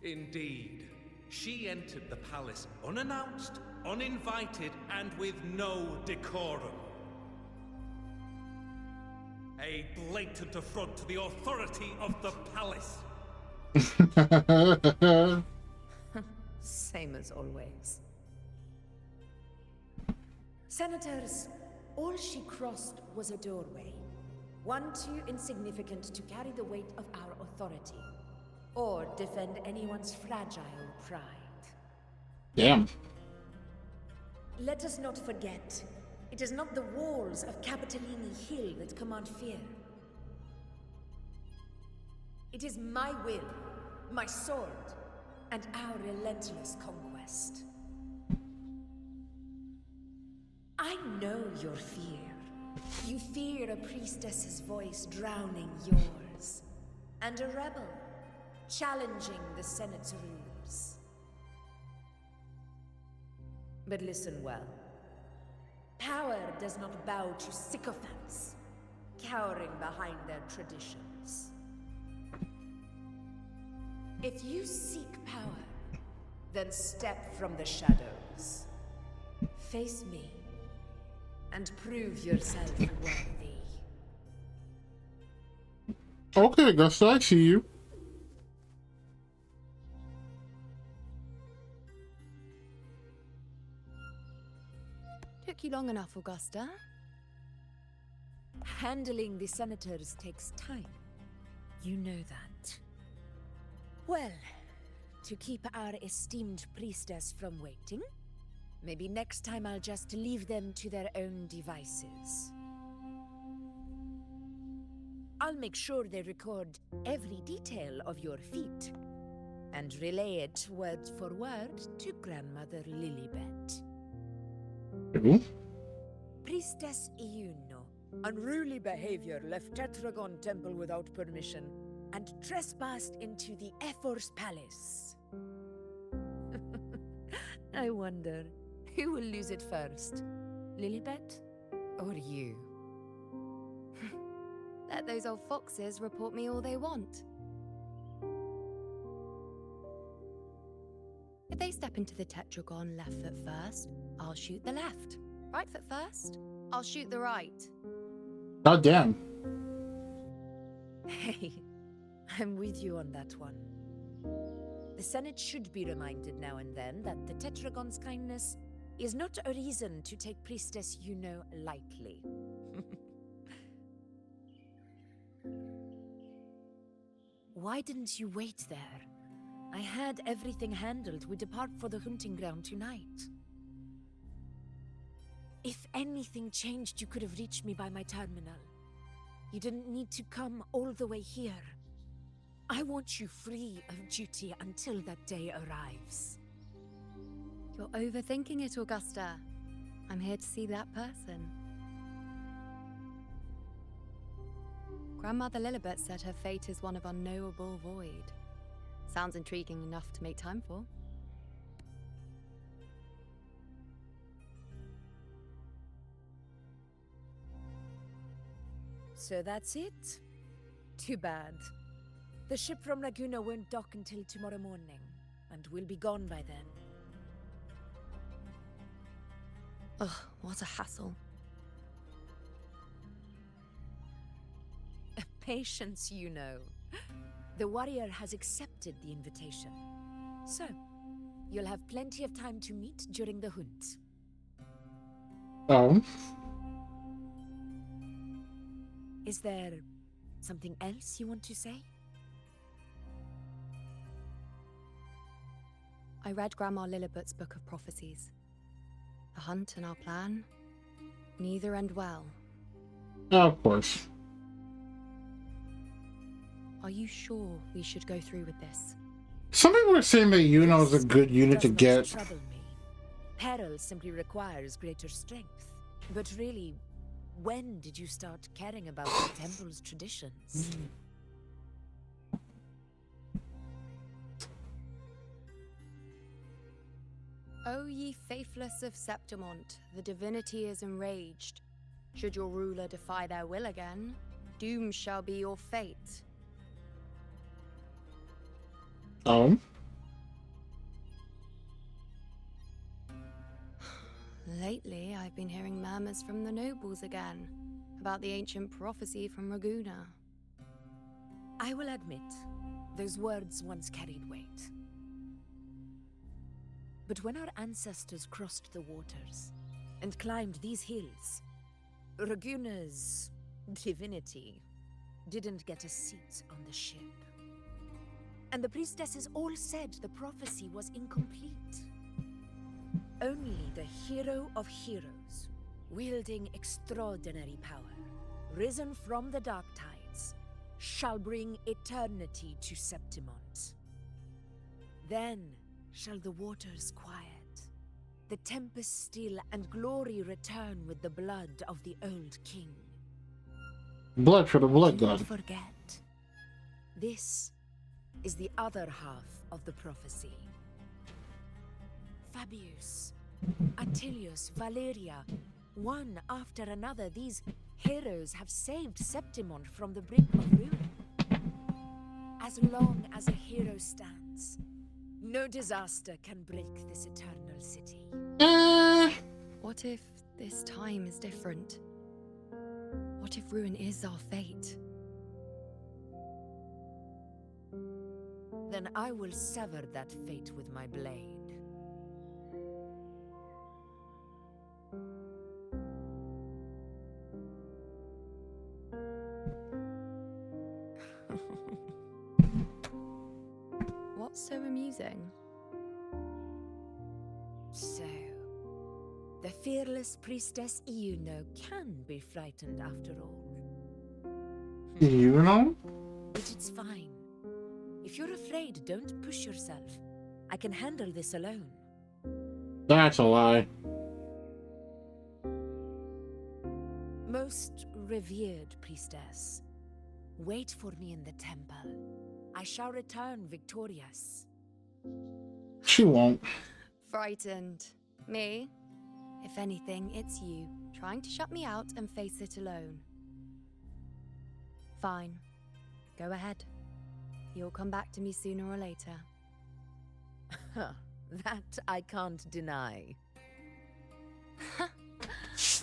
Speaker 8: Indeed. She entered the palace unannounced, uninvited, and with no decorum. A blatant affront to the authority of the palace.
Speaker 9: Same as always. Senators, all she crossed was a doorway. One too insignificant to carry the weight of our authority, or defend anyone's fragile pride.
Speaker 3: Damn.
Speaker 9: Let us not forget, it is not the walls of Capitolini Hill that command fear. It is my will, my sword, and our relentless conquest. I know your fear. You fear a priestess's voice drowning yours, and a rebel challenging the Senate's rules. But listen well. Power does not bow to sycophants, cowering behind their traditions. If you seek power, then step from the shadows. Face me, and prove yourself worthy.
Speaker 3: Okay, Augusta, I see you.
Speaker 1: Took you long enough, Augusta.
Speaker 9: Handling the senators takes time. You know that. Well, to keep our esteemed priestess from waiting, maybe next time I'll just leave them to their own devices. I'll make sure they record every detail of your feat, and relay it word for word to Grandmother Lilibet. Priestess Iuno, unruly behavior, left Tetragon Temple without permission, and trespassed into the Ephor's palace. I wonder, who will lose it first? Lilibet or you?
Speaker 1: Let those old foxes report me all they want. If they step into the tetragon left foot first, I'll shoot the left. Right foot first, I'll shoot the right.
Speaker 3: God damn.
Speaker 9: Hey, I'm with you on that one. The Senate should be reminded now and then that the Tetragon's kindness is not a reason to take Priestess Yuno lightly. Why didn't you wait there? I had everything handled. We depart for the hunting ground tonight. If anything changed, you could have reached me by my terminal. You didn't need to come all the way here. I want you free of duty until that day arrives.
Speaker 1: You're overthinking it, Augusta. I'm here to see that person. Grandmother Lilibet said her fate is one of unknowable void. Sounds intriguing enough to make time for.
Speaker 9: So that's it? Too bad. The ship from Ragunna won't dock until tomorrow morning, and we'll be gone by then.
Speaker 1: Ugh, what a hassle.
Speaker 9: Patience, you know. The warrior has accepted the invitation. So, you'll have plenty of time to meet during the hunt.
Speaker 3: Oh.
Speaker 9: Is there something else you want to say?
Speaker 1: I read Grandma Lilibet's Book of Prophecies. The hunt and our plan, neither end well.
Speaker 3: Of course.
Speaker 1: Are you sure we should go through with this?
Speaker 3: Some people are saying that Yuno is a good unit to
Speaker 9: Does not
Speaker 3: get.
Speaker 9: trouble me. Peril simply requires greater strength. But really, when did you start caring about the temple's traditions?
Speaker 1: O ye faithless of Septimont, the divinity is enraged. Should your ruler defy their will again, doom shall be your fate.
Speaker 3: Oh.
Speaker 1: Lately, I've been hearing murmurs from the nobles again, about the ancient prophecy from Ragunna.
Speaker 9: I will admit, those words once carried weight. But when our ancestors crossed the waters and climbed these hills, Ragunna's divinity didn't get a seat on the ship. And the priestesses all said the prophecy was incomplete. Only the hero of heroes, wielding extraordinary power, risen from the dark tides, shall bring eternity to Septimont. Then shall the waters quiet, the tempest still, and glory return with the blood of the old king.
Speaker 3: Blood for the blood
Speaker 9: Do not
Speaker 3: god.
Speaker 9: forget, this is the other half of the prophecy. Fabius, Attilius, Valeria, one after another, these heroes have saved Septimont from the brink of ruin. As long as a hero stands, no disaster can break this eternal city.
Speaker 1: What if this time is different? What if ruin is our fate?
Speaker 9: Then I will sever that fate with my blade.
Speaker 1: What's so amusing?
Speaker 9: So, the fearless priestess Yuno can be frightened after all.
Speaker 3: Yuno?
Speaker 9: But it's fine. If you're afraid, don't push yourself. I can handle this alone.
Speaker 3: That's a lie.
Speaker 9: Most revered priestess, wait for me in the temple. I shall return victorious.
Speaker 3: She won't.
Speaker 1: Frightened. Me? If anything, it's you, trying to shut me out and face it alone. Fine. Go ahead. You'll come back to me sooner or later.
Speaker 9: That I can't deny.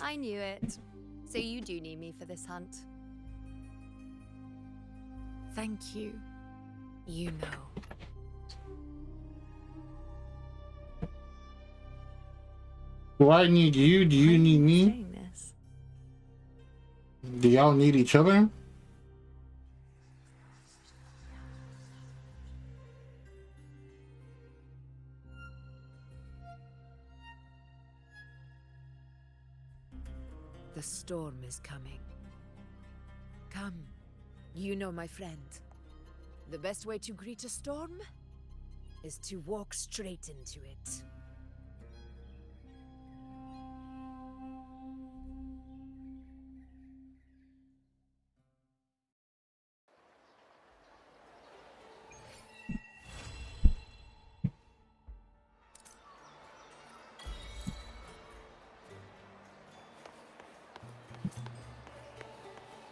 Speaker 1: I knew it. So you do need me for this hunt.
Speaker 9: Thank you. You know.
Speaker 3: Do I need you? Do you need me?
Speaker 4: Saying this.
Speaker 3: Do y'all need each other?
Speaker 9: The storm is coming. Come, you know my friend. The best way to greet a storm is to walk straight into it.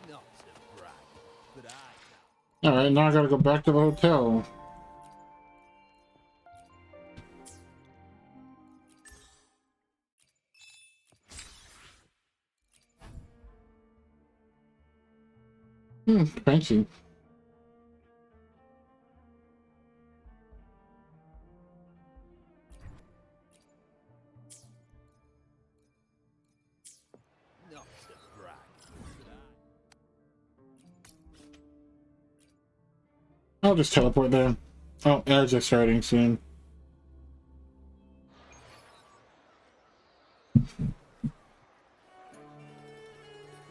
Speaker 8: Not to brag, but
Speaker 3: Alright, now I gotta go back to the hotel. Fancy.
Speaker 8: not to brag, but
Speaker 3: I'll just teleport there. Oh, ads are starting soon.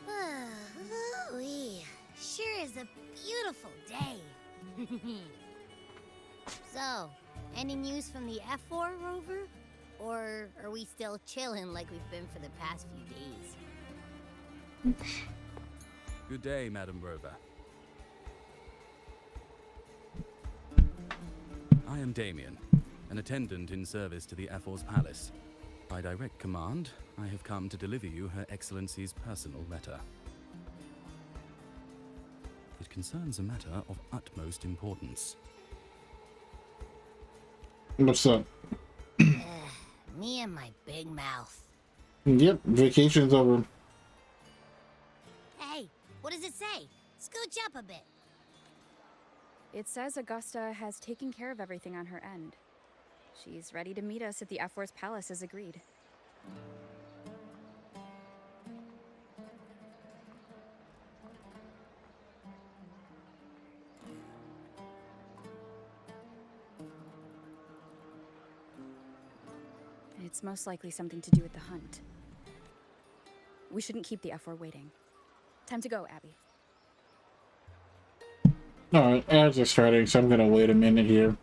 Speaker 2: Ooh-wee. Sure is a beautiful day. So, any news from the F4 rover? Or are we still chilling like we've been for the past few days?
Speaker 10: Good day, Madam Rover. I am Damien, an attendant in service to the F4's palace. By direct command, I have come to deliver you Her Excellency's personal letter. It concerns a matter of utmost importance.
Speaker 3: What's up?
Speaker 2: Me and my big mouth.
Speaker 3: Yep, vacation's over.
Speaker 2: Hey, what does it say? Scooch up a bit.
Speaker 6: It says Augusta has taken care of everything on her end. She's ready to meet us at the F4's palace as agreed. It's most likely something to do with the hunt. We shouldn't keep the F4 waiting. Time to go, Abby.
Speaker 3: Alright, ads are starting, so I'm gonna wait a minute here.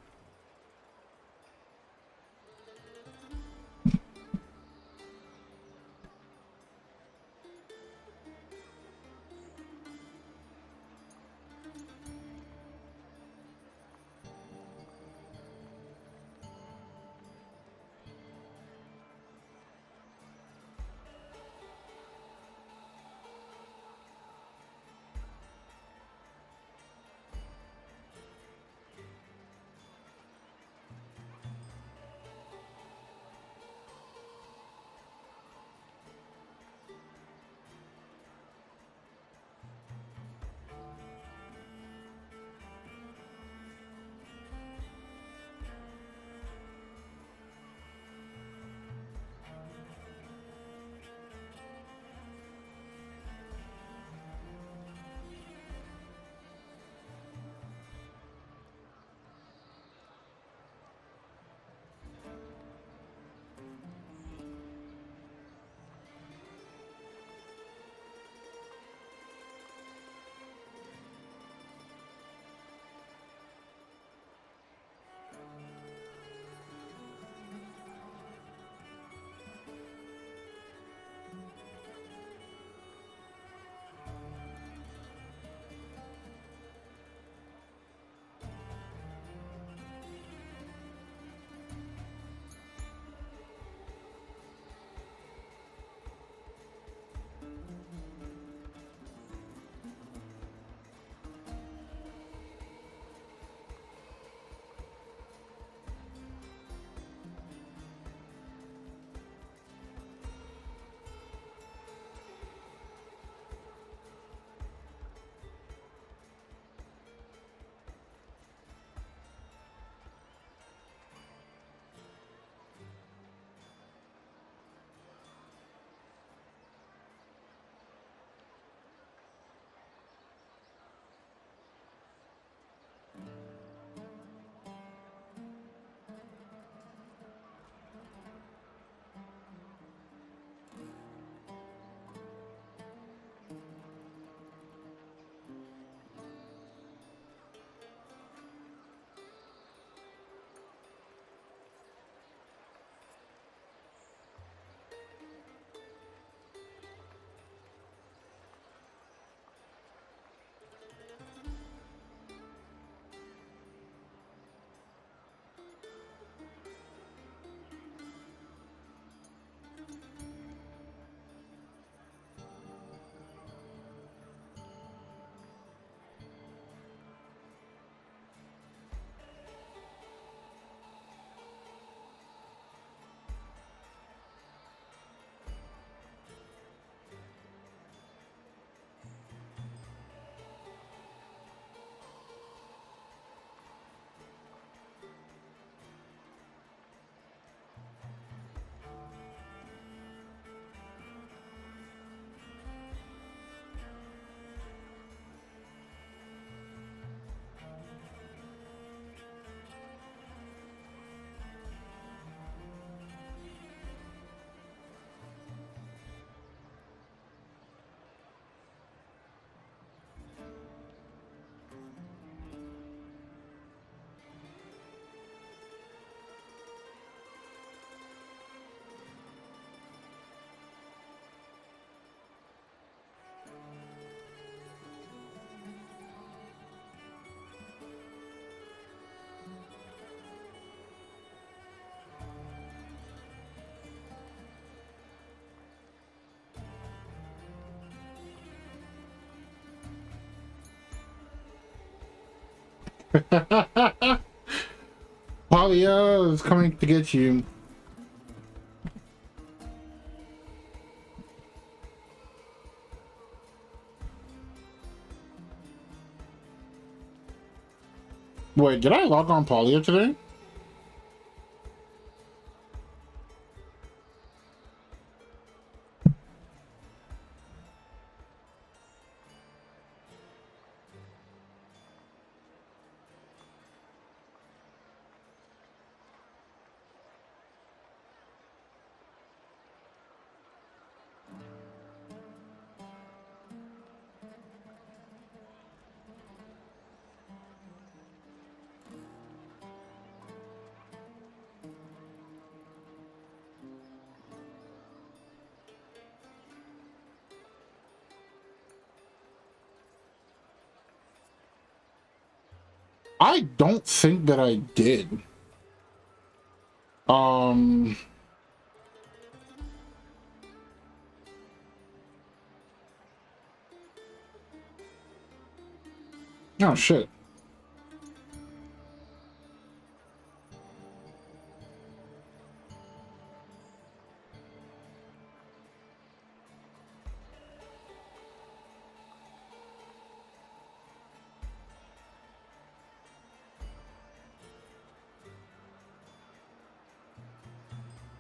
Speaker 3: Palia is coming to get you. Wait, did I log on Palia today? I don't think that I did. Oh shit.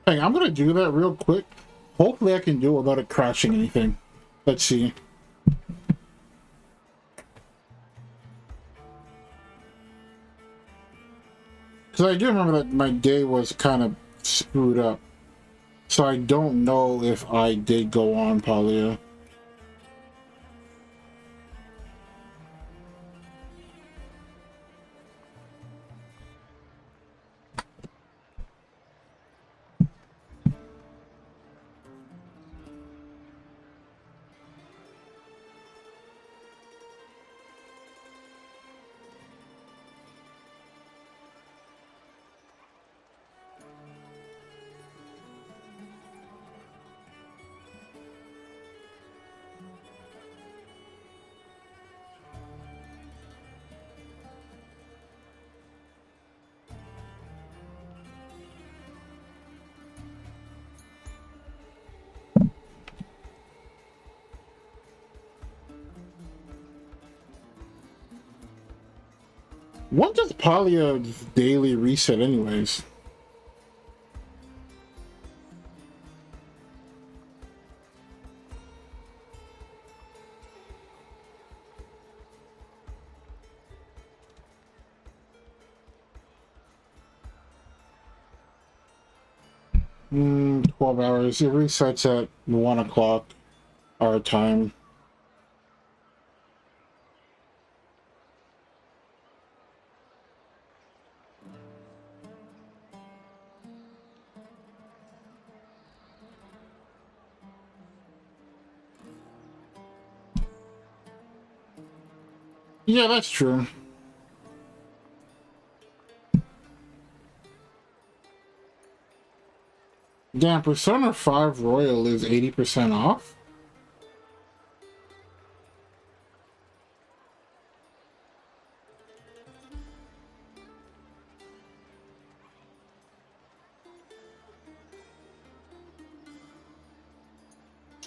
Speaker 3: Hey, I'm gonna do that real quick. Hopefully I can do it without it crashing anything. Let's see. Because I do remember that my day was kind of screwed up. So I don't know if I did go on Palia. When does Palia's daily reset anyways? Hmm, 12 hours. It resets at 1 o'clock our time. Yeah, that's true. Damn, Persona 5 Royal is 80% off?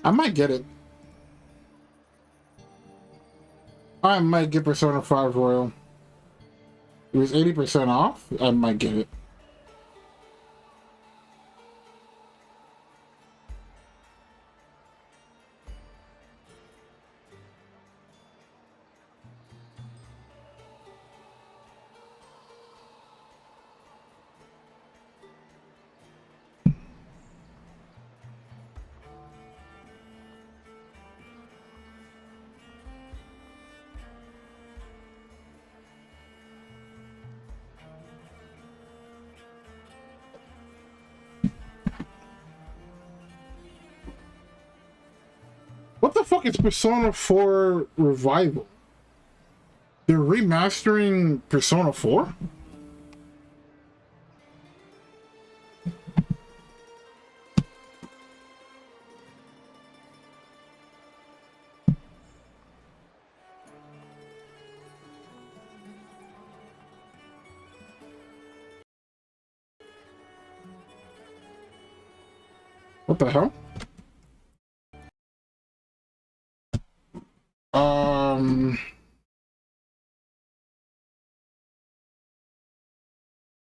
Speaker 3: I might get it. I might get Persona 5 Royal. It was 80% off? I might get it. What the fuck is Persona 4 Revival? They're remastering Persona 4? What the hell?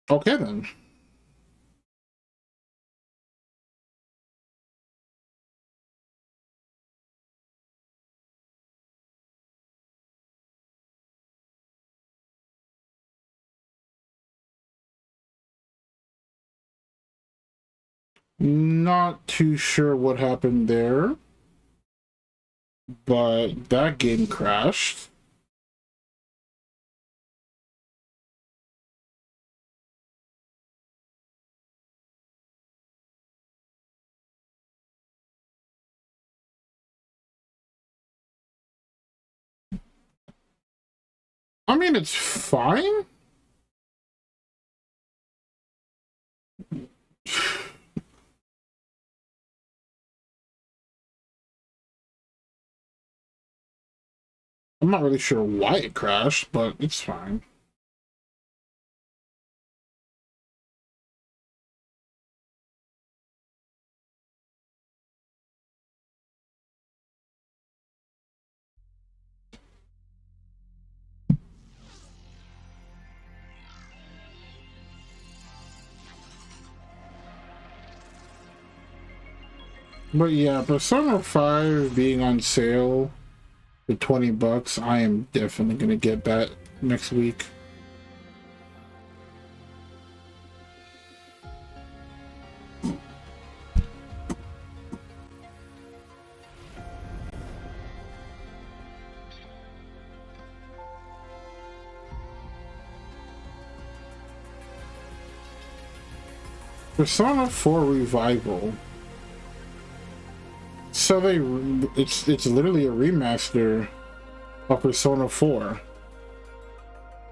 Speaker 3: Okay then. Not too sure what happened there, but that game crashed. I mean, it's fine. I'm not really sure why it crashed, but it's fine. But yeah, Persona 5 being on sale for $20, I am definitely gonna get that next week. Persona 4 Revival. So it's literally a remaster of Persona 4.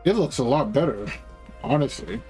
Speaker 3: It looks a lot better, honestly.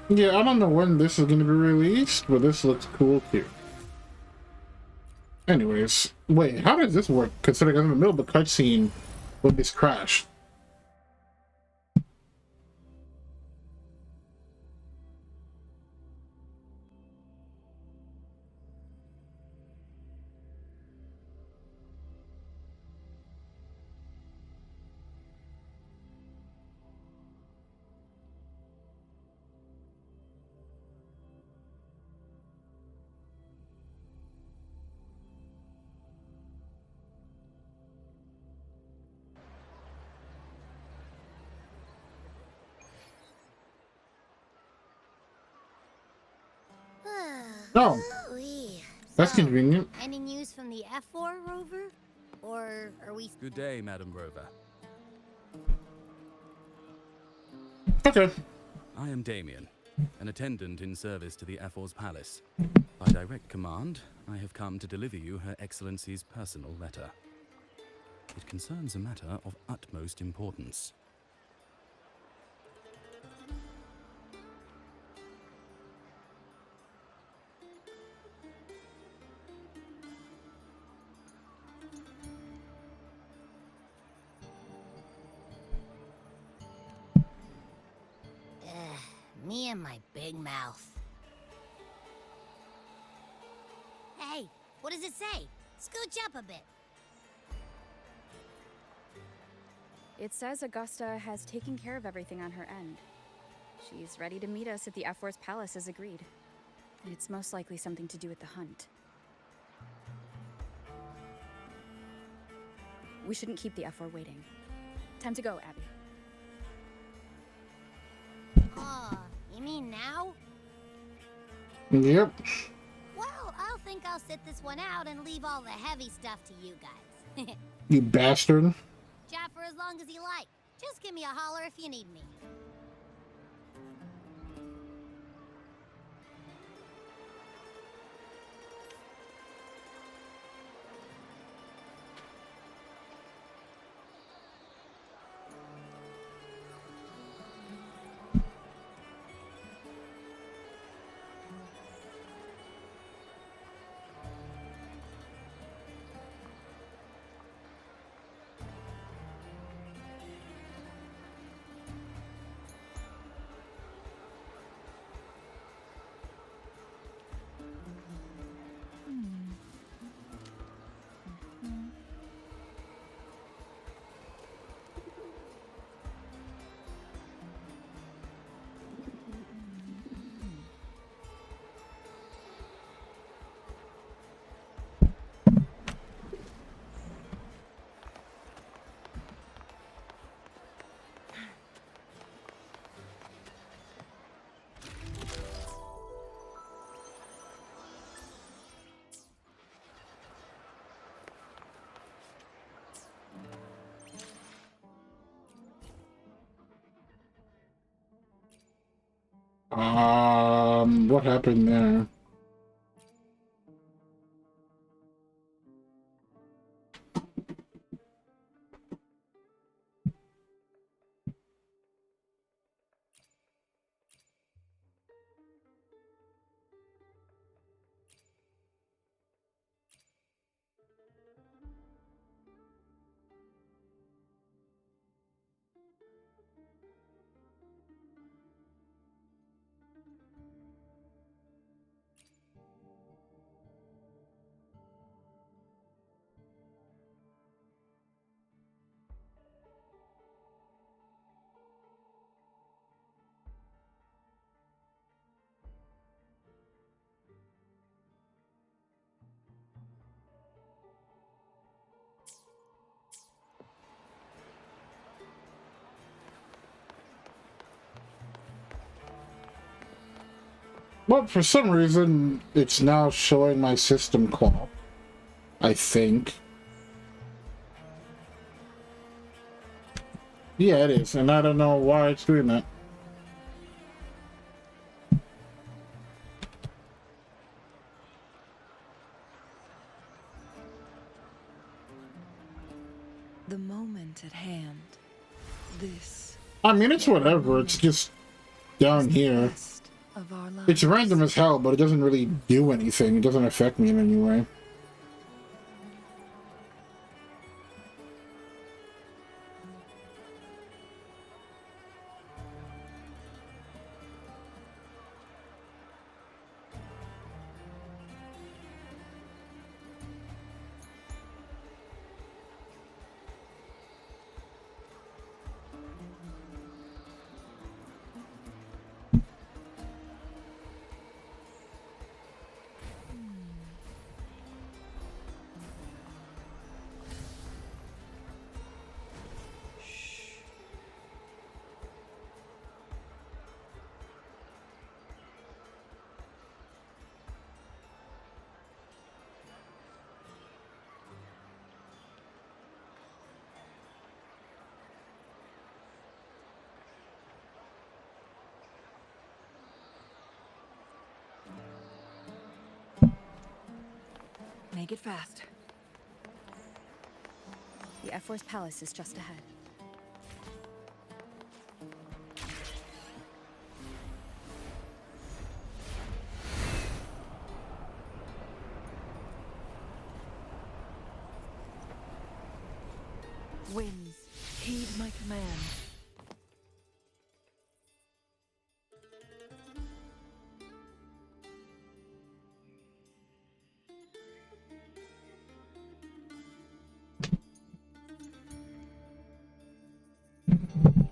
Speaker 3: Yeah, I don't know when this is going to be released, but this looks cool too. Anyways, wait, how does this work? Considering I'm in the middle of the cutscene when this crashed. Oh, that's convenient.
Speaker 2: Any news from the F4 rover? Or are we...
Speaker 10: Good day, Madam Rover.
Speaker 3: Okay.
Speaker 10: I am Damien, an attendant in service to the F4's palace. By direct command, I have come to deliver you Her Excellency's personal letter. It concerns a matter of utmost importance.
Speaker 2: Me and my big mouth. Hey, what does it say? Scooch up a bit.
Speaker 6: It says Augusta has taken care of everything on her end. She's ready to meet us at the F4's palace as agreed. It's most likely something to do with the hunt. We shouldn't keep the F4 waiting. Time to go, Abby.
Speaker 2: You mean now?
Speaker 3: Yep.
Speaker 2: Well, I'll think I'll sit this one out and leave all the heavy stuff to you guys.
Speaker 3: You bastard.
Speaker 2: Chat for as long as you like. Just give me a holler if you need me.
Speaker 3: What happened there? Well, for some reason, it's now showing my system clock, I think. Yeah, it is, and I don't know why it's doing that.
Speaker 4: The moment at hand. This.
Speaker 3: I mean, it's whatever. It's just down here. It's random as hell, but it doesn't really do anything. It doesn't affect me in any way.
Speaker 4: Make it fast.
Speaker 6: The F-Force Palace is just ahead.
Speaker 4: Winds, heed my command.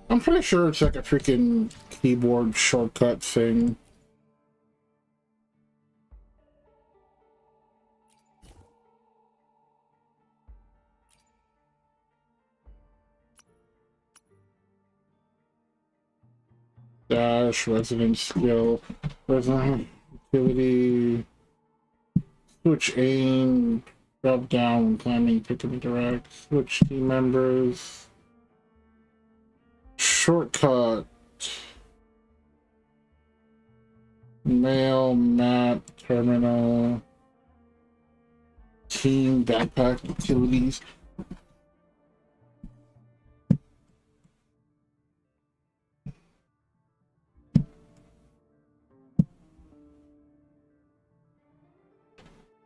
Speaker 3: I'm pretty sure it's like a freaking keyboard shortcut thing. Dash, resident skill, resident ability, switch aim, drop down when climbing, pick up and direct, switch team members, shortcut, mail, map, terminal, team, backpack, utilities.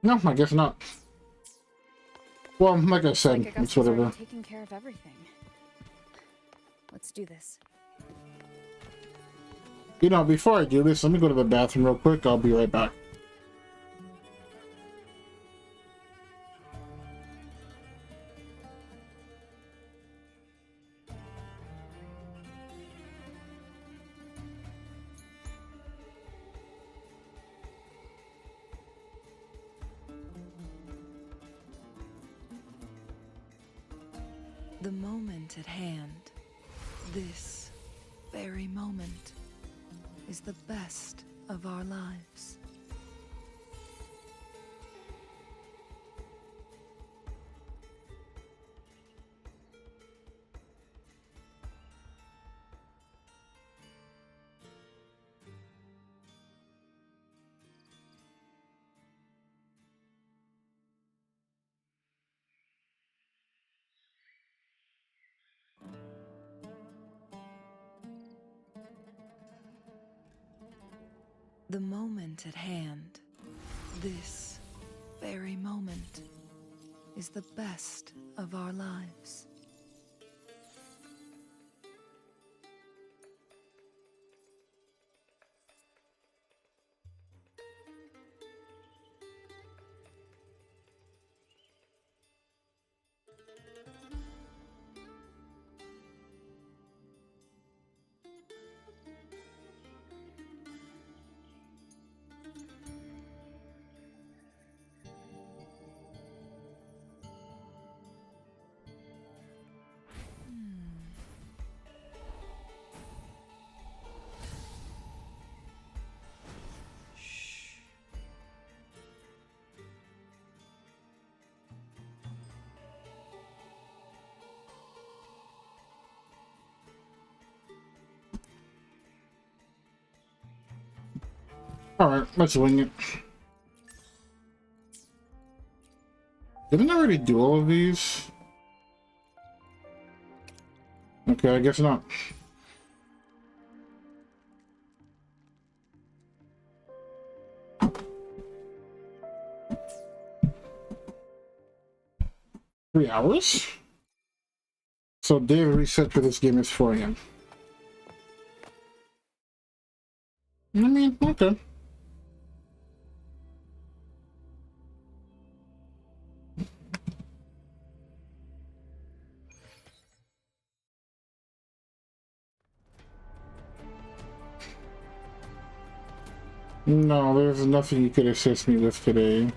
Speaker 3: No, I guess not. Well, like I said,
Speaker 6: Like
Speaker 3: it's whatever.
Speaker 6: already taking care of everything. Let's do this.
Speaker 3: You know, before I do this, let me go to the bathroom real quick. I'll be right back.
Speaker 4: The moment at hand. This very moment is the best of our lives. The moment at hand, this very moment, is the best of our lives.
Speaker 3: Alright, let's wing it. Didn't I already do all of these? Okay, I guess not. $3? So day reset for this game is 4 AM. I mean, okay. No, there's nothing you could assist me with today.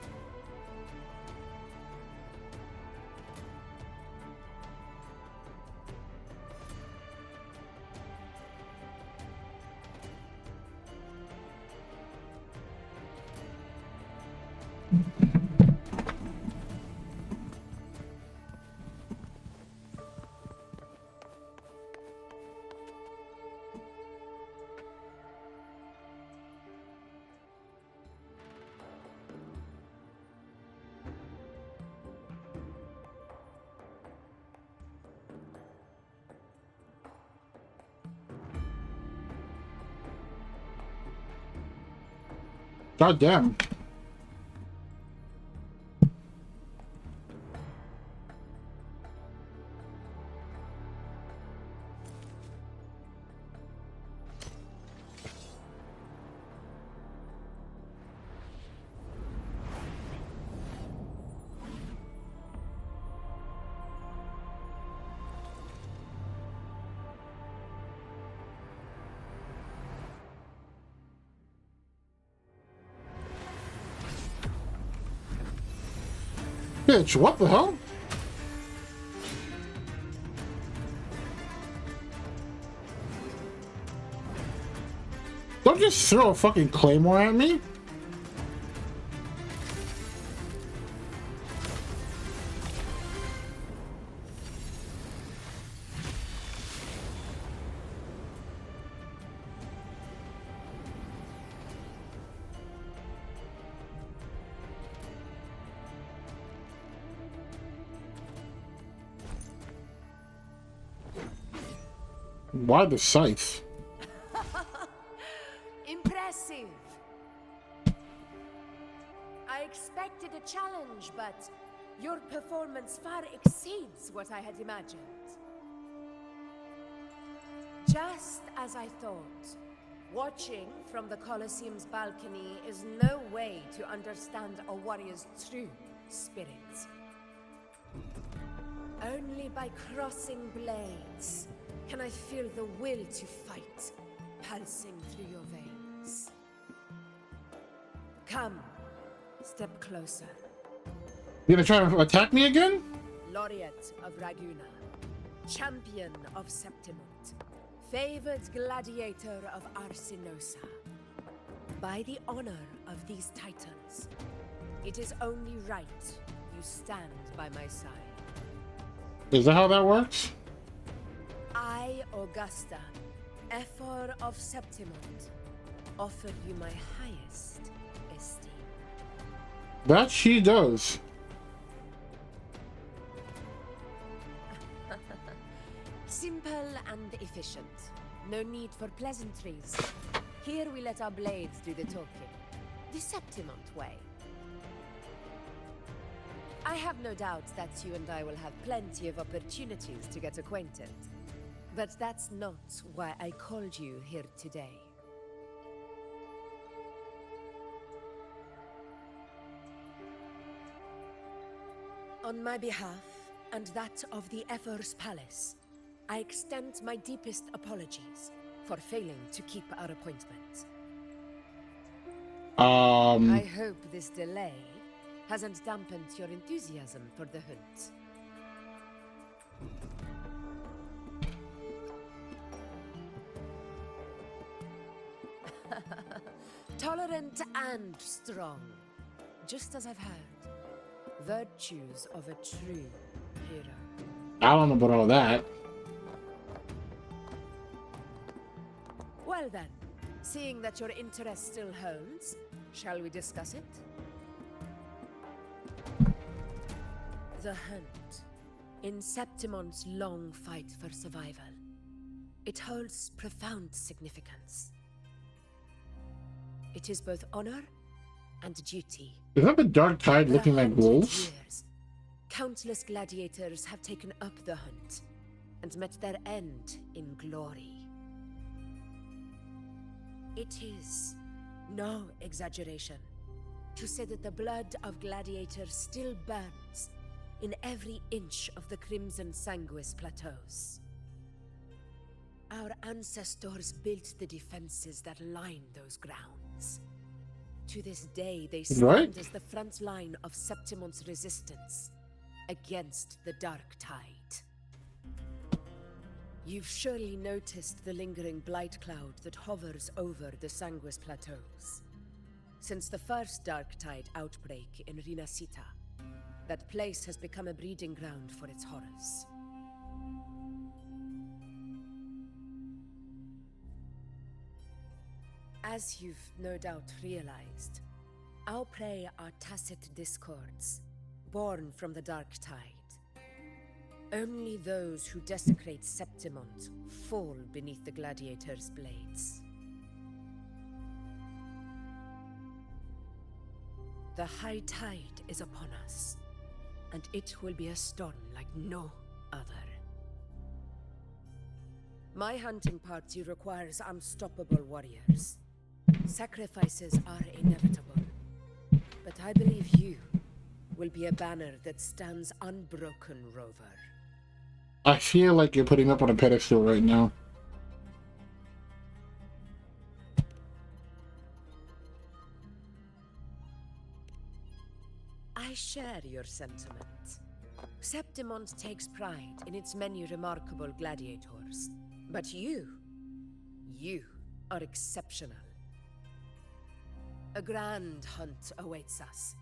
Speaker 3: God damn. Bitch, what the hell? Don't just throw a fucking claymore at me. Why the scythe?
Speaker 9: Impressive. I expected a challenge, but your performance far exceeds what I had imagined. Just as I thought, watching from the Colosseum's balcony is no way to understand a warrior's true spirit. Only by crossing blades can I feel the will to fight pulsing through your veins. Come, step closer.
Speaker 3: You gonna try to attack me again?
Speaker 9: Laureate of Ragunna, champion of Septimont, favored gladiator of Arsinosa. By the honor of these titans, it is only right you stand by my side.
Speaker 3: Is that how that works?
Speaker 9: I, Augusta, Ephor of Septimont, offer you my highest esteem.
Speaker 3: That she does.
Speaker 9: Simple and efficient. No need for pleasantries. Here we let our blades do the talking. The Septimont way. I have no doubt that you and I will have plenty of opportunities to get acquainted. But that's not why I called you here today. On my behalf, and that of the Ephor's Palace, I extend my deepest apologies for failing to keep our appointment. I hope this delay hasn't dampened your enthusiasm for the hunt. Tolerant and strong, just as I've heard. Virtues of a true hero.
Speaker 3: I don't know about all that.
Speaker 9: Well then, seeing that your interest still holds, shall we discuss it? The hunt. In Septimon's long fight for survival. It holds profound significance. It is both honor and duty.
Speaker 3: Is that the Dark Tide looking like wolves?
Speaker 9: Years, countless gladiators have taken up the hunt and met their end in glory. It is no exaggeration to say that the blood of gladiators still burns in every inch of the Crimson Sanguis plateaus. Our ancestors built the defenses that line those grounds. To this day, they stand as the front line of Septimon's resistance against the Dark Tide. You've surely noticed the lingering blight cloud that hovers over the Sanguis plateaus. Since the first Dark Tide outbreak in Rinasita, that place has become a breeding ground for its horrors. As you've no doubt realized, our prey are tacit discords, born from the Dark Tide. Only those who desecrate Septimont fall beneath the gladiators' blades. The high tide is upon us, and it will be a storm like no other. My hunting party requires unstoppable warriors. Sacrifices are inevitable, but I believe you will be a banner that stands unbroken, Rover.
Speaker 3: I feel like you're putting up on a pedestal right now.
Speaker 9: I share your sentiment. Septimont takes pride in its many remarkable gladiators, but you are exceptional. A grand hunt awaits us,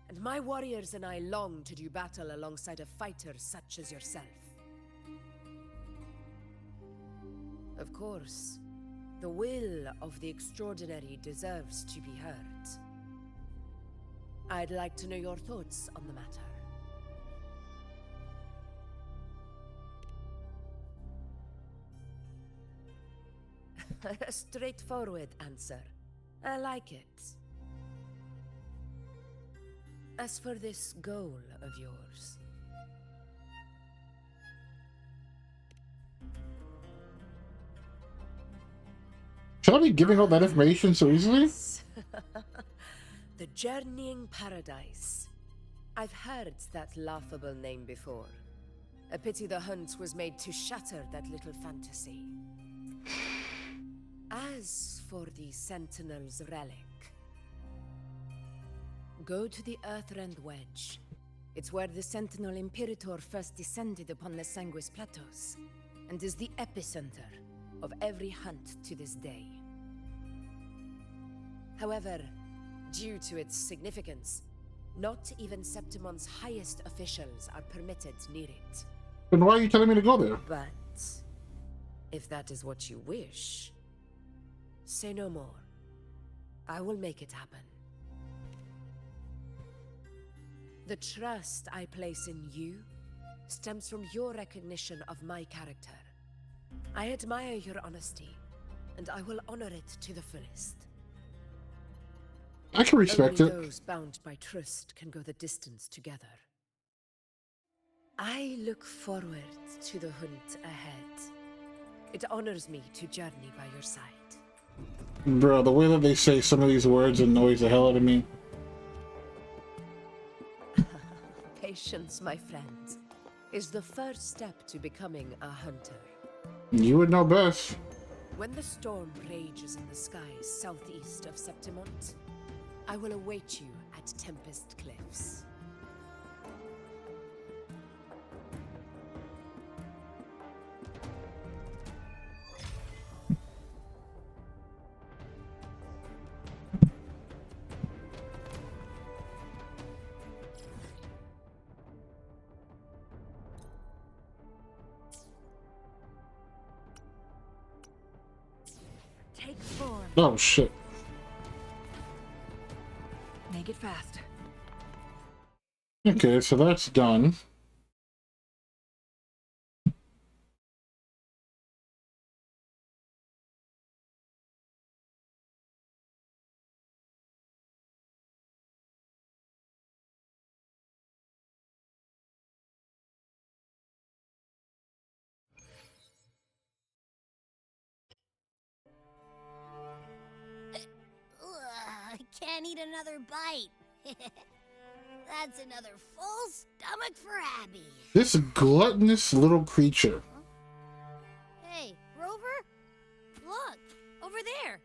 Speaker 9: and my warriors and I long to do battle alongside a fighter such as yourself. Of course, the will of the extraordinary deserves to be heard. I'd like to know your thoughts on the matter. A straightforward answer. I like it. As for this goal of yours...
Speaker 3: Should I be giving all that information so easily?
Speaker 9: The Journeying Paradise. I've heard that laughable name before. A pity the hunt was made to shatter that little fantasy. As for the Sentinel's relic, go to the Earthrend Wedge. It's where the Sentinel Imperator first descended upon the Sanguis Plateaus, and is the epicenter of every hunt to this day. However, due to its significance, not even Septimon's highest officials are permitted near it.
Speaker 3: Then why are you telling me to go there?
Speaker 9: But if that is what you wish, say no more. I will make it happen. The trust I place in you stems from your recognition of my character. I admire your honesty, and I will honor it to the fullest.
Speaker 3: I can respect
Speaker 9: Only
Speaker 3: it.
Speaker 9: those bound by trust can go the distance together. I look forward to the hunt ahead. It honors me to journey by your side.
Speaker 3: Bro, the way that they say some of these words annoys the hell out of me.
Speaker 9: Patience, my friend, is the first step to becoming a hunter.
Speaker 3: You would know best.
Speaker 9: When the storm rages in the skies southeast of Septimont, I will await you at Tempest Cliffs.
Speaker 6: Take form.
Speaker 3: Oh shit.
Speaker 6: Make it fast.
Speaker 3: Okay, so that's done.
Speaker 2: I can't eat another bite. That's another full stomach for Abby.
Speaker 3: This gluttonous little creature.
Speaker 2: Hey, Rover? Look, over there.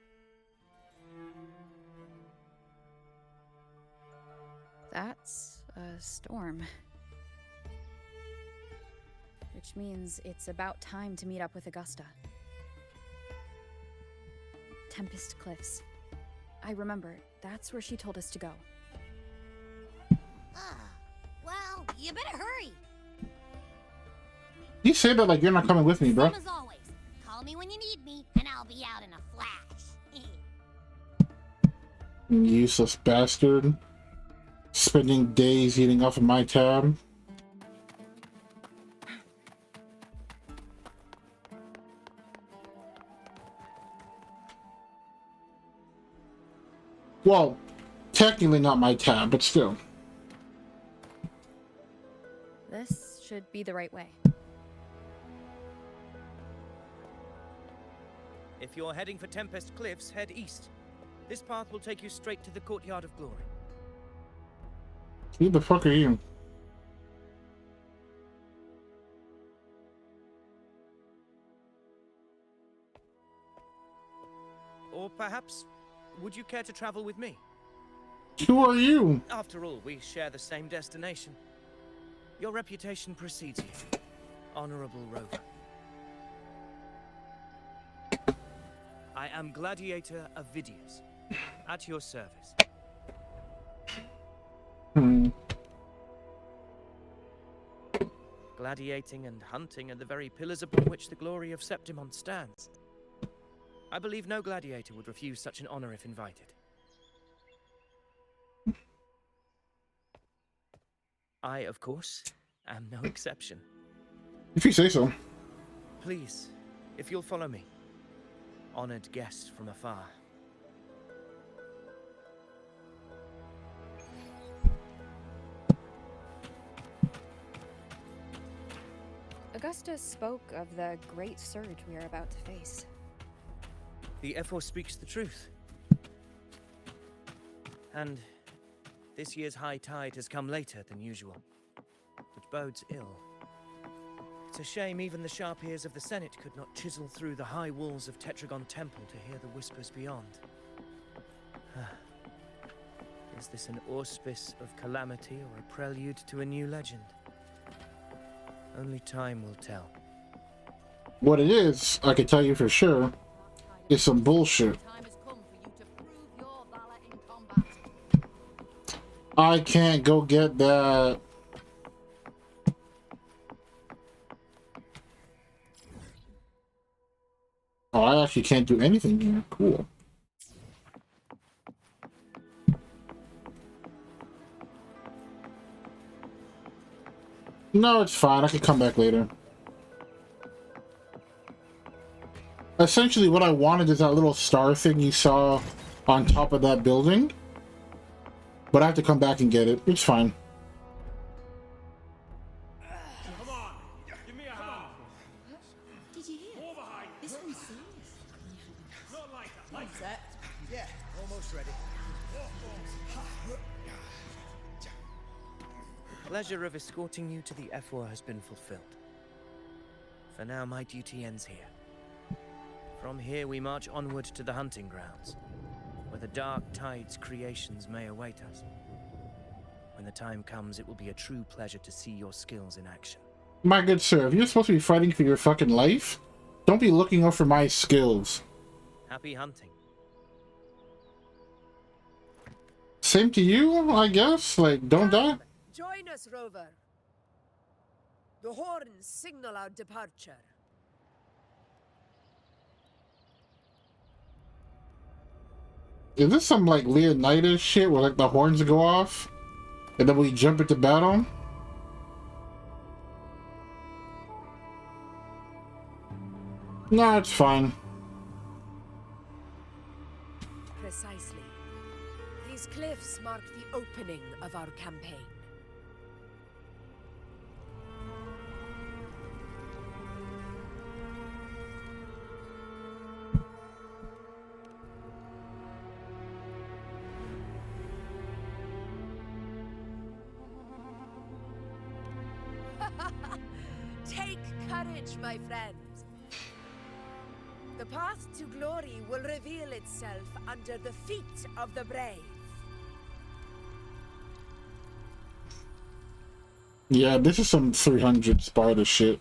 Speaker 6: That's a storm. Which means it's about time to meet up with Augusta. Tempest Cliffs. I remember, that's where she told us to go.
Speaker 2: Well, you better hurry.
Speaker 3: You say that like you're not coming with me, bro.
Speaker 2: Same as always. Call me when you need me, and I'll be out in a flash.
Speaker 3: Useless bastard. Spending days eating off of my tab. Well, technically not my tab, but still.
Speaker 6: This should be the right way.
Speaker 5: If you're heading for Tempest Cliffs, head east. This path will take you straight to the Courtyard of Glory.
Speaker 3: Who the fuck are you?
Speaker 5: Or perhaps, would you care to travel with me?
Speaker 3: Who are you?
Speaker 5: After all, we share the same destination. Your reputation precedes you, Honorable Rover. I am Gladiator Avidius, at your service. Gladiating and hunting are the very pillars upon which the glory of Septimont stands. I believe no gladiator would refuse such an honor if invited. I, of course, am no exception.
Speaker 3: If you say so.
Speaker 5: Please, if you'll follow me. Honored guest from afar.
Speaker 6: Augusta spoke of the great surge we are about to face.
Speaker 5: The Ephor speaks the truth. And this year's high tide has come later than usual, which bodes ill. It's a shame even the sharp ears of the Senate could not chisel through the high walls of Tetragon Temple to hear the whispers beyond. Is this an auspice of calamity or a prelude to a new legend? Only time will tell.
Speaker 3: What it is, I can tell you for sure, is some bullshit. I can't go get that. Oh, I actually can't do anything here. Cool. No, it's fine. I can come back later. Essentially, what I wanted is that little star thing you saw on top of that building. But I have to come back and get it. It's fine.
Speaker 8: Come on, give me a hand.
Speaker 2: Did you hear?
Speaker 8: More behind.
Speaker 2: This one's serious.
Speaker 8: Not like that. Like
Speaker 11: Set. Yeah, almost ready.
Speaker 5: The pleasure of escorting you to the F4 has been fulfilled. For now, my duty ends here. From here, we march onward to the hunting grounds, where the Dark Tide's creations may await us. When the time comes, it will be a true pleasure to see your skills in action.
Speaker 3: My good sir, if you're supposed to be fighting for your fucking life, don't be looking out for my skills.
Speaker 5: Happy hunting.
Speaker 3: Same to you, I guess. Like, don't die.
Speaker 9: Join us, Rover. The horns signal our departure.
Speaker 3: Is this some like Leonidas shit where like the horns go off and then we jump into battle? No, it's fine.
Speaker 9: Precisely. These cliffs mark the opening of our campaign. Take courage, my friends. The path to glory will reveal itself under the feet of the brave.
Speaker 3: Yeah, this is some 300 Sparta shit.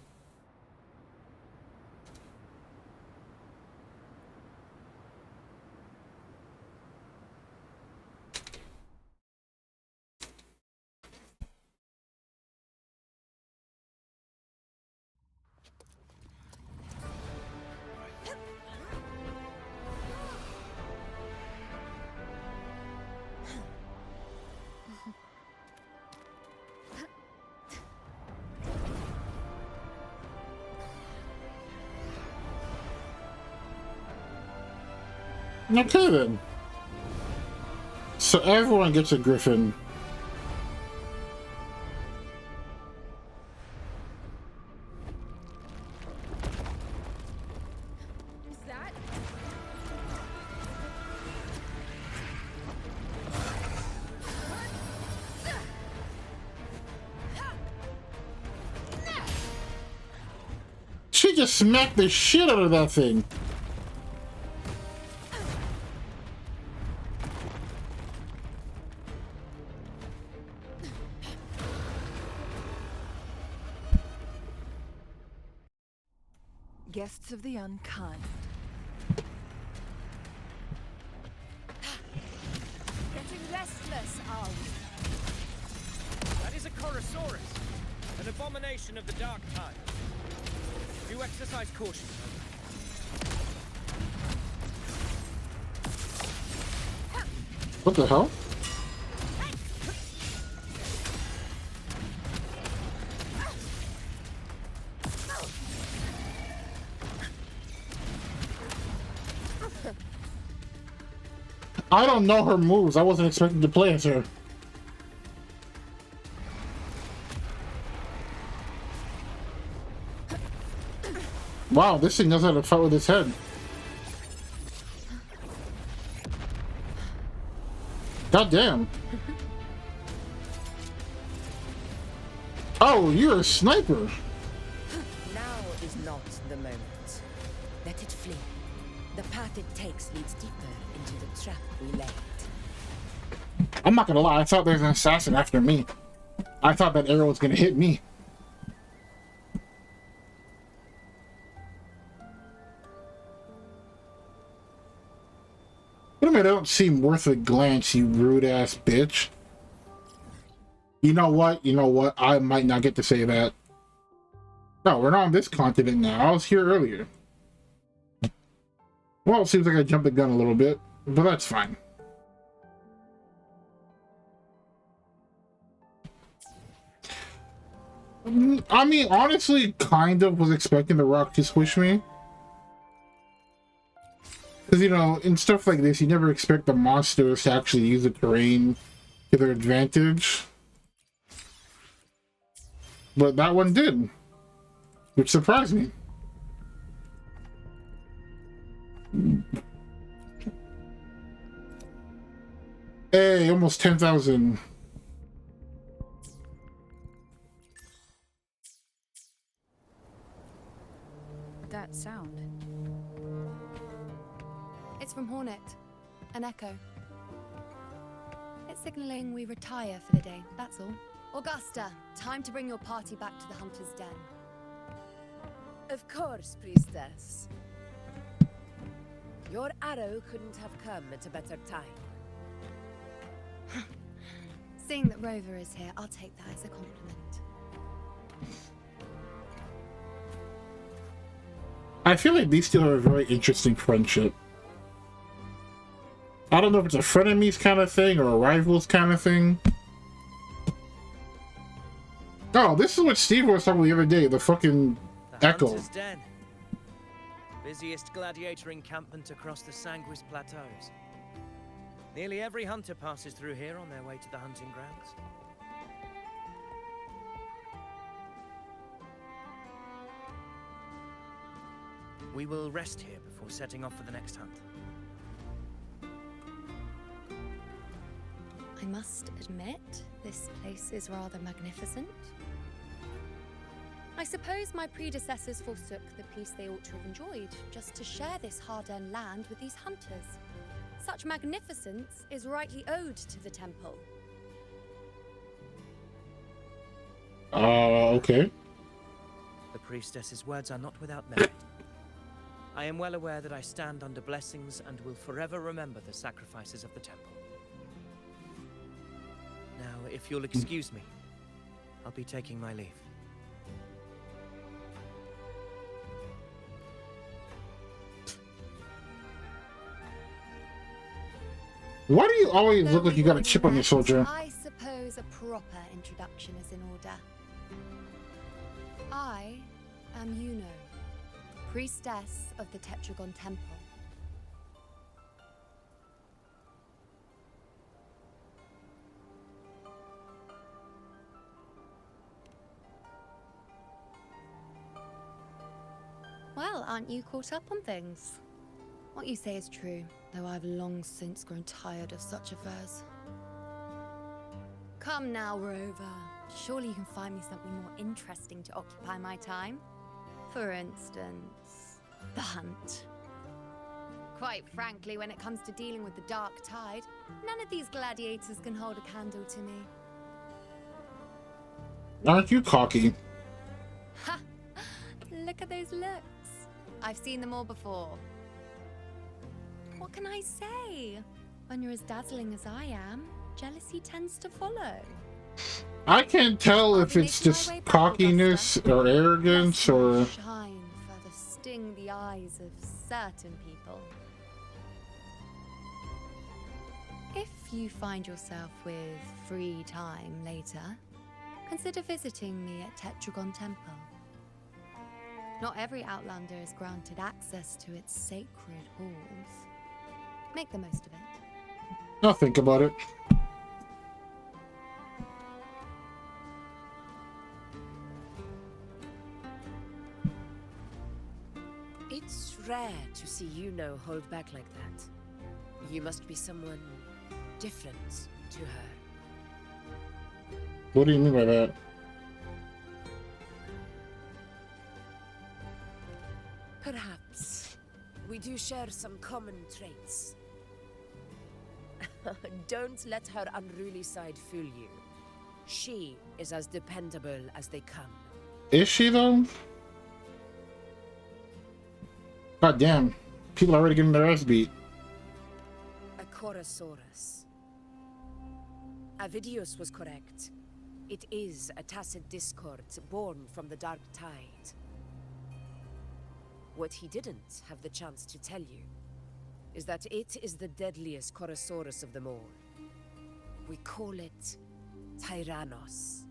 Speaker 3: Okay then. So everyone gets a griffin.
Speaker 9: Is that?
Speaker 3: She just smacked the shit out of that thing.
Speaker 4: Guests of the unkind.
Speaker 9: Getting restless, are we?
Speaker 5: That is a Chorosaurus, an abomination of the Dark Tide. Do exercise caution.
Speaker 3: What the hell? I don't know her moves. I wasn't expecting to play as her. Wow, this thing knows how to fight with its head. God damn. Oh, you're a sniper.
Speaker 9: Now is not the moment. Let it flee. The path it takes leads deeper into the trap we laid.
Speaker 3: I'm not gonna lie, I thought there was an assassin after me. I thought that arrow was gonna hit me. But I mean, I don't seem worth a glance, you rude ass bitch. You know what? You know what? I might not get to say that. No, we're not on this continent now. I was here earlier. Well, it seems like I jumped the gun a little bit, but that's fine. I mean, honestly, kind of was expecting the rock to squish me. Because, you know, in stuff like this, you never expect the monsters to actually use the terrain to their advantage. But that one did, which surprised me. Hey, almost 10,000.
Speaker 6: That sound.
Speaker 1: It's from Hornet. An echo. It's signaling we retire for the day, that's all. Augusta, time to bring your party back to the Hunter's Den.
Speaker 9: Of course, priestess. Your arrow couldn't have come at a better time.
Speaker 1: Seeing that Rover is here, I'll take that as a compliment.
Speaker 3: I feel like these two have a very interesting friendship. I don't know if it's a frenemies kind of thing or a rivals kind of thing. Oh, this is what Steve was talking about the other day, the fucking echo.
Speaker 12: Hunter's Den. Busiest gladiator encampment across the Sanguis Plateaus. Nearly every hunter passes through here on their way to the hunting grounds. We will rest here before setting off for the next hunt.
Speaker 1: I must admit, this place is rather magnificent. I suppose my predecessors forsook the peace they ought to have enjoyed, just to share this hard-earned land with these hunters. Such magnificence is rightly owed to the temple.
Speaker 3: Okay.
Speaker 12: The priestess's words are not without merit. I am well aware that I stand under blessings and will forever remember the sacrifices of the temple. Now, if you'll excuse me, I'll be taking my leave.
Speaker 3: Why do you always look like you got a chip on your shoulder?
Speaker 1: I suppose a proper introduction is in order. I am Yuno, priestess of the Tetragon Temple. Well, aren't you caught up on things? What you say is true, though I've long since grown tired of such affairs. Come now, Rover. Surely you can find me something more interesting to occupy my time. For instance, the hunt. Quite frankly, when it comes to dealing with the dark tide, none of these gladiators can hold a candle to me.
Speaker 3: Aren't you cocky?
Speaker 1: Ha! Look at those looks. I've seen them all before. What can I say? When you're as dazzling as I am, jealousy tends to follow.
Speaker 3: I can't tell if it's just cockiness or arrogance or...
Speaker 1: Shine further sting the eyes of certain people. If you find yourself with free time later, consider visiting me at Tetragon Temple. Not every Outlander is granted access to its sacred halls. Make the most of it.
Speaker 3: I'll think about it.
Speaker 9: It's rare to see Yuno hold back like that. You must be someone different to her.
Speaker 3: What do you mean by that?
Speaker 9: Perhaps. We do share some common traits. Don't let her unruly side fool you. She is as dependable as they come.
Speaker 3: Is she though? God damn. People are already getting their ass beat.
Speaker 9: A Chorosaurus. Avidius was correct. It is a tacit discord born from the dark tide. What he didn't have the chance to tell you is that it is the deadliest Chorosaurus of them all. We call it Tyrannos.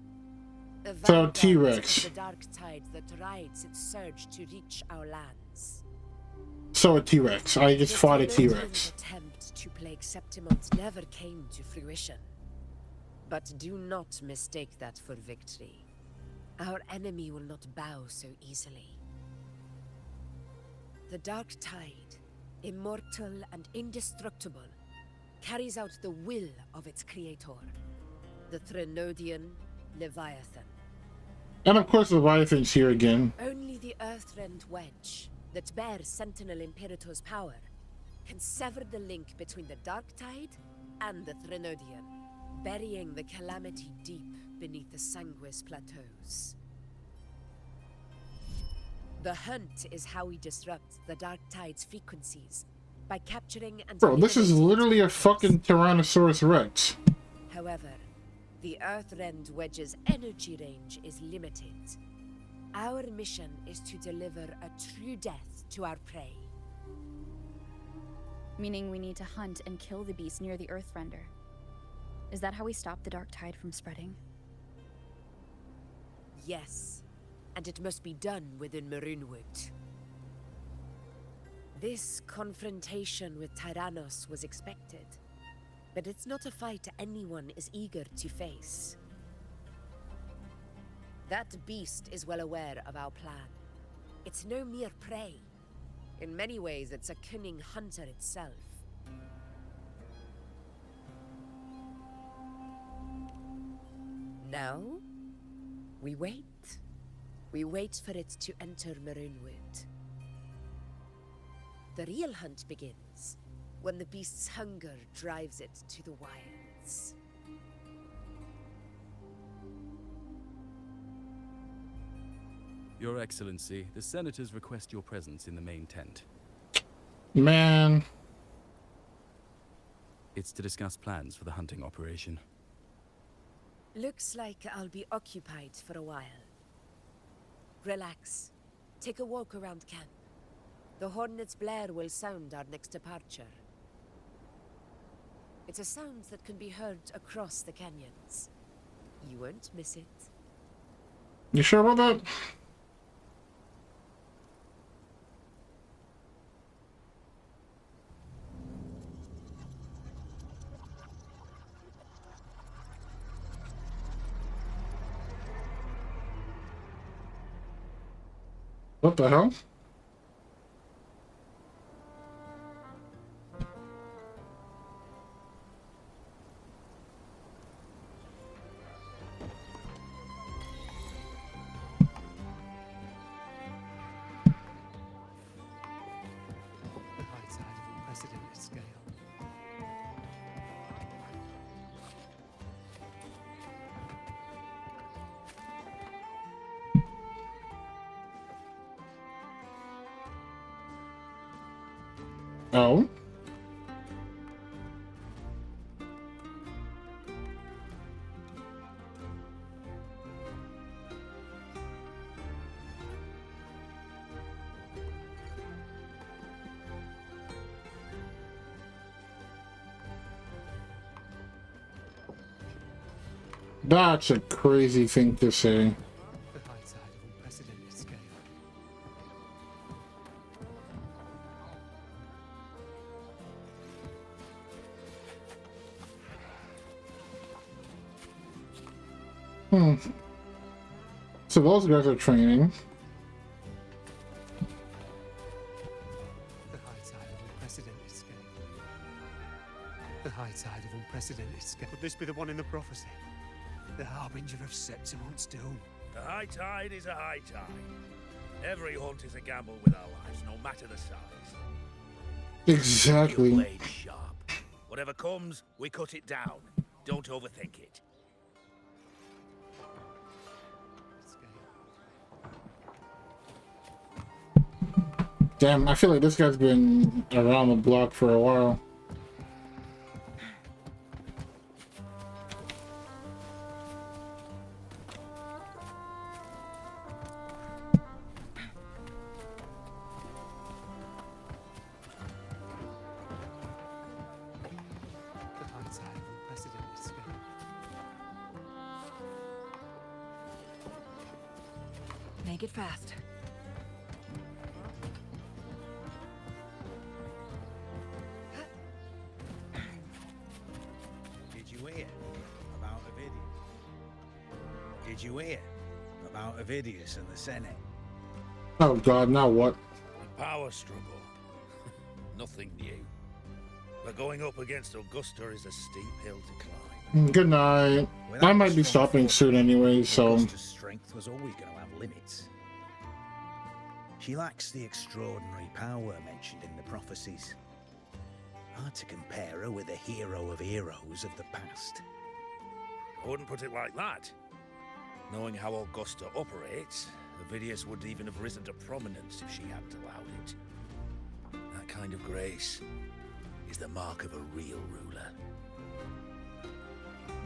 Speaker 9: A
Speaker 3: So
Speaker 9: vanguard
Speaker 3: T-Rex.
Speaker 9: of the dark tide that rides its surge to reach our lands.
Speaker 3: So a T-Rex. I just fought a T-Rex.
Speaker 9: Attempt to plague Septimont never came to fruition. But do not mistake that for victory. Our enemy will not bow so easily. The Dark Tide, immortal and indestructible, carries out the will of its creator, the Threnodian Leviathan.
Speaker 3: And of course Leviathan's here again.
Speaker 9: Only the Earthrend Wedge, that bears Sentinel Imperator's power, can sever the link between the Dark Tide and the Threnodian, burying the calamity deep beneath the Sanguis Plateaus. The hunt is how we disrupt the Dark Tide's frequencies, by capturing and...
Speaker 3: Bro, this is literally a fucking Tyrannosaurus Rex.
Speaker 9: However, the Earthrend Wedge's energy range is limited. Our mission is to deliver a true death to our prey.
Speaker 6: Meaning we need to hunt and kill the beast near the Earthrender. Is that how we stop the Dark Tide from spreading?
Speaker 9: Yes, and it must be done within Maroonwood. This confrontation with Tyrannos was expected, but it's not a fight anyone is eager to face. That beast is well aware of our plan. It's no mere prey. In many ways, it's a cunning hunter itself. Now, we wait. We wait for it to enter Maroonwood. The real hunt begins when the beast's hunger drives it to the wilds.
Speaker 10: Your Excellency, the Senators request your presence in the main tent.
Speaker 3: Man.
Speaker 10: It's to discuss plans for the hunting operation.
Speaker 9: Looks like I'll be occupied for a while. Relax. Take a walk around camp. The hornet's blare will sound our next departure. It's a sound that can be heard across the canyons. You won't miss it.
Speaker 3: You sure about that? What the hell?
Speaker 7: The high tide of unprecedented scale.
Speaker 3: Oh? That's a crazy thing to say.
Speaker 7: The high tide of unprecedented scale.
Speaker 3: So those guys are training.
Speaker 7: The high tide of unprecedented scale. The high tide of unprecedented scale. Could this be the one in the prophecy? The harbinger of Septimont's doom.
Speaker 13: A high tide is a high tide. Every hunt is a gamble with our lives, no matter the size.
Speaker 3: Exactly.
Speaker 13: Your blade sharp. Whatever comes, we cut it down. Don't overthink it.
Speaker 3: Damn, I feel like this guy's been around the block for a while.
Speaker 7: The high tide of unprecedented scale.
Speaker 9: Make it fast.
Speaker 11: Did you hear about Avidius and the Senate?
Speaker 3: Oh god, now what?
Speaker 13: A power struggle. Nothing new. But going up against Augusta is a steep hill to climb.
Speaker 3: Good night. I might be stopping soon anyway, so...
Speaker 11: Augusta's strength was always going to have limits. She lacks the extraordinary power mentioned in the prophecies. Hard to compare her with a hero of heroes of the past.
Speaker 13: I wouldn't put it like that. Knowing how Augusta operates, Avidius would even have risen to prominence if she hadn't allowed it. That kind of grace is the mark of a real ruler.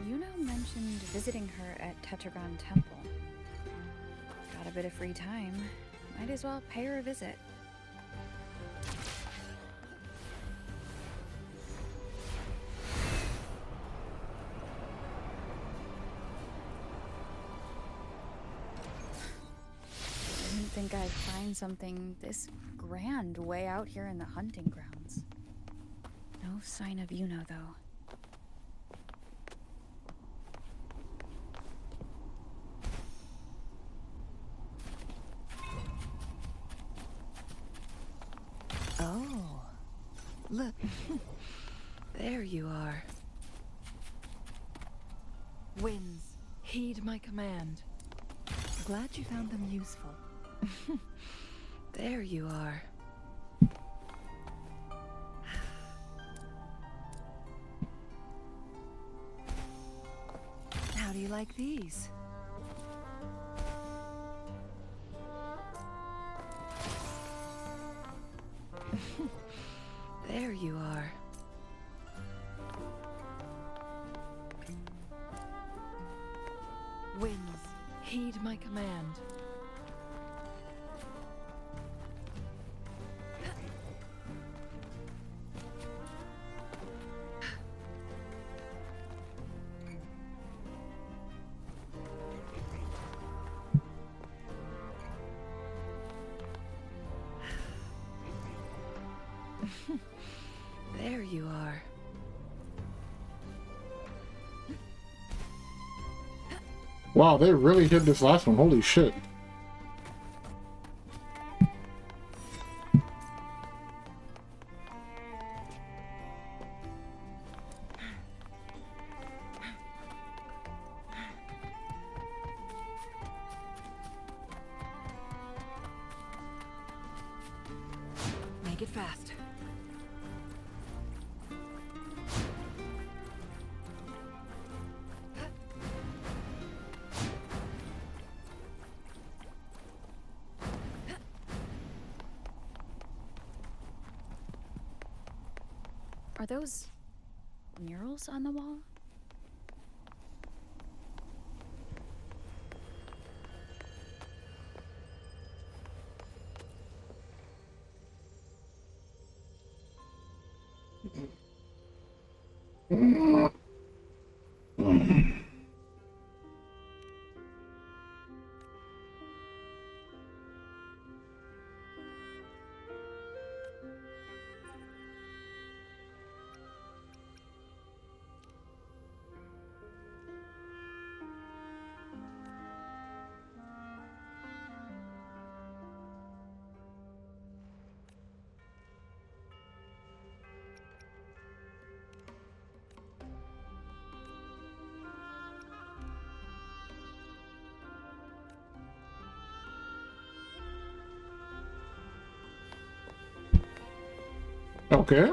Speaker 6: Yuno mentioned visiting her at Tetragon Temple. Got a bit of free time. Might as well pay her a visit. Didn't think I'd find something this grand way out here in the hunting grounds. No sign of Yuno, though.
Speaker 4: Oh, look. There you are. Winds, heed my command. Glad you found them useful. There you are. How do you like these? There you are. Winds, heed my command. There you are.
Speaker 3: Wow, they really hit this last one. Holy shit.
Speaker 4: Make it fast.
Speaker 6: Are those murals on the wall?
Speaker 3: Okay.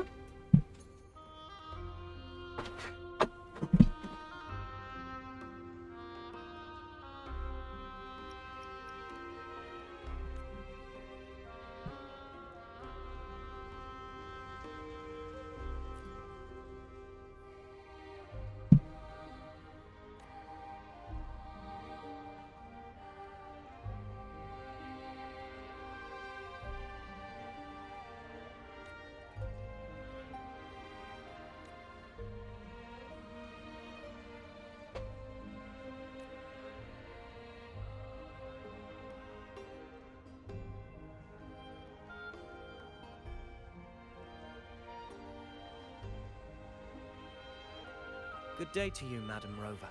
Speaker 12: Good day to you, Madam Rover.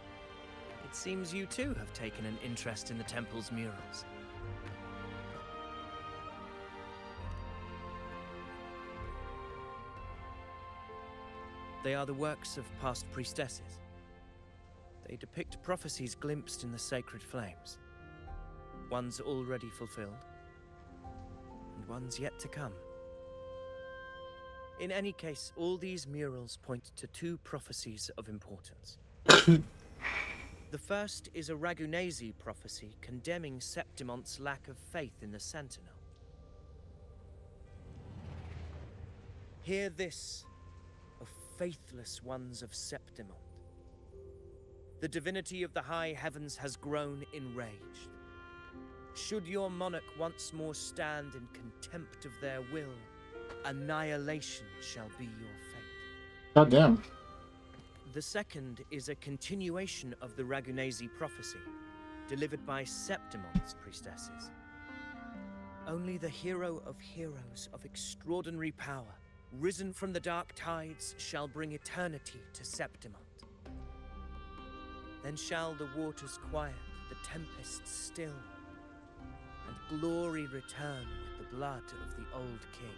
Speaker 12: It seems you too have taken an interest in the temple's murals. They are the works of past priestesses. They depict prophecies glimpsed in the sacred flames. Ones already fulfilled, and ones yet to come. In any case, all these murals point to two prophecies of importance. The first is a Ragunna prophecy condemning Septimon's lack of faith in the Sentinel. Hear this, O faithless ones of Septimont. The divinity of the high heavens has grown enraged. Should your monarch once more stand in contempt of their will, annihilation shall be your fate.
Speaker 3: God damn.
Speaker 12: The second is a continuation of the Ragunna prophecy, delivered by Septimon's priestesses. Only the hero of heroes of extraordinary power, risen from the dark tides, shall bring eternity to Septimont. Then shall the waters quiet, the tempest still, and glory return with the blood of the old king.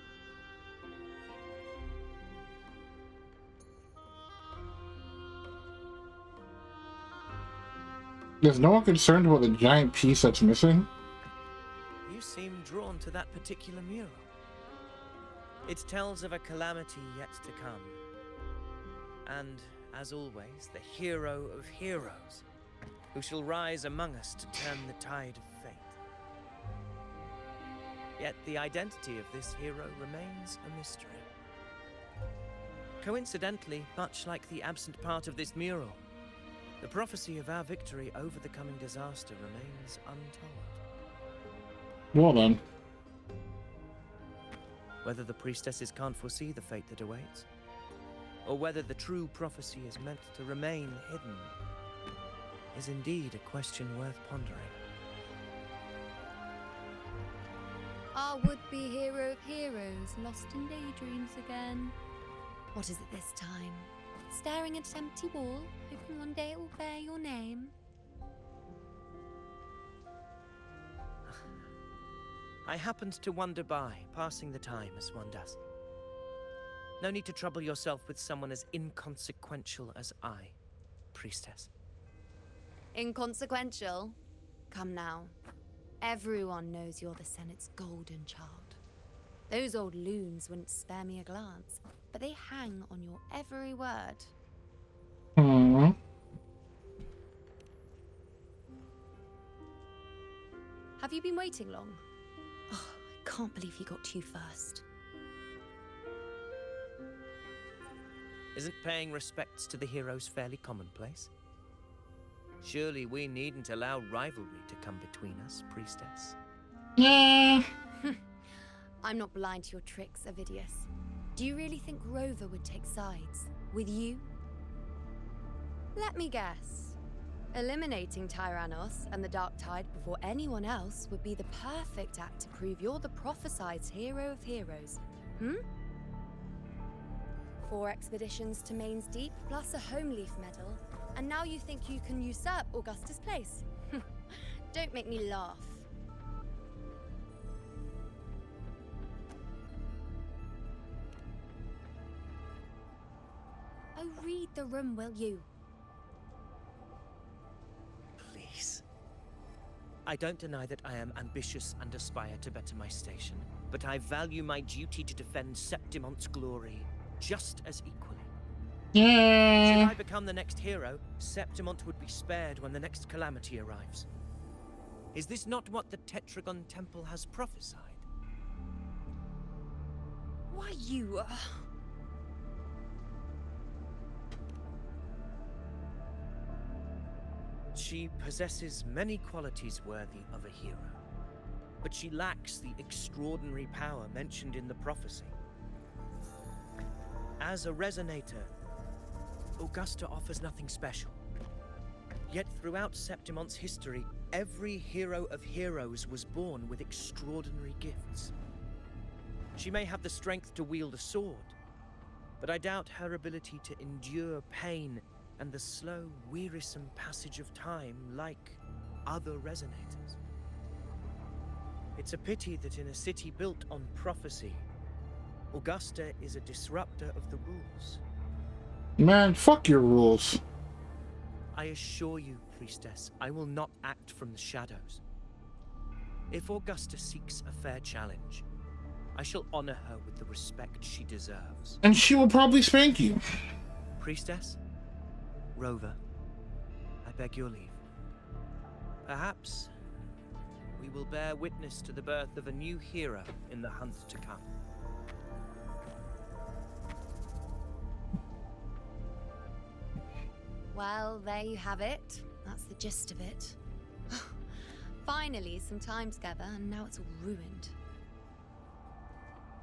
Speaker 3: Is no one concerned about the giant piece that's missing?
Speaker 12: You seem drawn to that particular mural. It tells of a calamity yet to come. And, as always, the hero of heroes, who shall rise among us to turn the tide of fate. Yet the identity of this hero remains a mystery. Coincidentally, much like the absent part of this mural, the prophecy of our victory over the coming disaster remains untold.
Speaker 3: Well then.
Speaker 12: Whether the priestesses can't foresee the fate that awaits, or whether the true prophecy is meant to remain hidden, is indeed a question worth pondering.
Speaker 1: Our would-be hero of heroes, lost in daydreams again. What is it this time? Staring at an empty wall, hoping one day it will bear your name?
Speaker 12: I happened to wander by, passing the time as one does. No need to trouble yourself with someone as inconsequential as I, priestess.
Speaker 1: Inconsequential? Come now. Everyone knows you're the Senate's golden child. Those old loons wouldn't spare me a glance, but they hang on your every word. Have you been waiting long? Oh, I can't believe you got to you first.
Speaker 12: Isn't paying respects to the heroes fairly commonplace? Surely we needn't allow rivalry to come between us, priestess.
Speaker 3: Yeah.
Speaker 1: I'm not blind to your tricks, Avidius. Do you really think Rover would take sides with you? Let me guess. Eliminating Tyrannos and the Dark Tide before anyone else would be the perfect act to prove you're the prophesied hero of heroes. 4 expeditions to Main's Deep, plus a Home Leaf medal, and now you think you can usurp Augustus' place? Don't make me laugh. Oh, read the room, will you?
Speaker 12: Please. I don't deny that I am ambitious and aspire to better my station, but I value my duty to defend Septimon's glory just as equally.
Speaker 3: Yeah.
Speaker 12: Should I become the next hero, Septimont would be spared when the next calamity arrives. Is this not what the Tetragon Temple has prophesied?
Speaker 1: Why, you...
Speaker 12: She possesses many qualities worthy of a hero, but she lacks the extraordinary power mentioned in the prophecy. As a resonator, Augusta offers nothing special. Yet throughout Septimont's history, every hero of heroes was born with extraordinary gifts. She may have the strength to wield a sword, but I doubt her ability to endure pain and the slow, wearisome passage of time like other resonators. It's a pity that in a city built on prophecy, Augusta is a disruptor of the rules.
Speaker 3: Man, fuck your rules.
Speaker 12: I assure you, Priestess, I will not act from the shadows. If Augusta seeks a fair challenge, I shall honor her with the respect she deserves.
Speaker 3: And she will probably spank you.
Speaker 12: Priestess, Rover, I beg your leave. Perhaps we will bear witness to the birth of a new hero in the hunt to come.
Speaker 1: Well, there you have it. That's the gist of it. Finally, some time together, and now it's all ruined.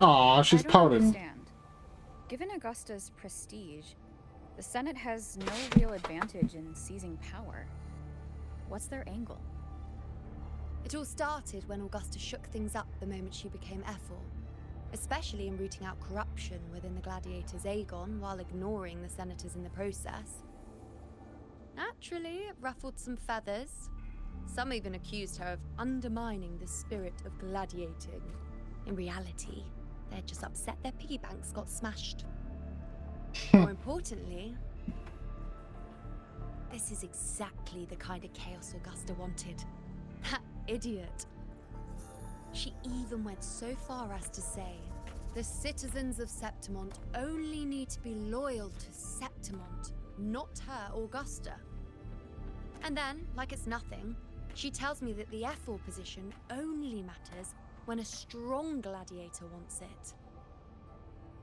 Speaker 3: Aw, she's
Speaker 6: I don't
Speaker 3: pouting.
Speaker 6: understand. Given Augusta's prestige, the Senate has no real advantage in seizing power. What's their angle?
Speaker 1: It all started when Augusta shook things up the moment she became Ephor, especially in rooting out corruption within the gladiators' Aegon while ignoring the senators in the process. Naturally, it ruffled some feathers. Some even accused her of undermining the spirit of gladiating. In reality, they're just upset their piggy banks got smashed. More importantly, this is exactly the kind of chaos Augusta wanted. That idiot. She even went so far as to say, the citizens of Septimont only need to be loyal to Septimont, not her, Augusta. And then, like it's nothing, she tells me that the Ephor position only matters when a strong gladiator wants it.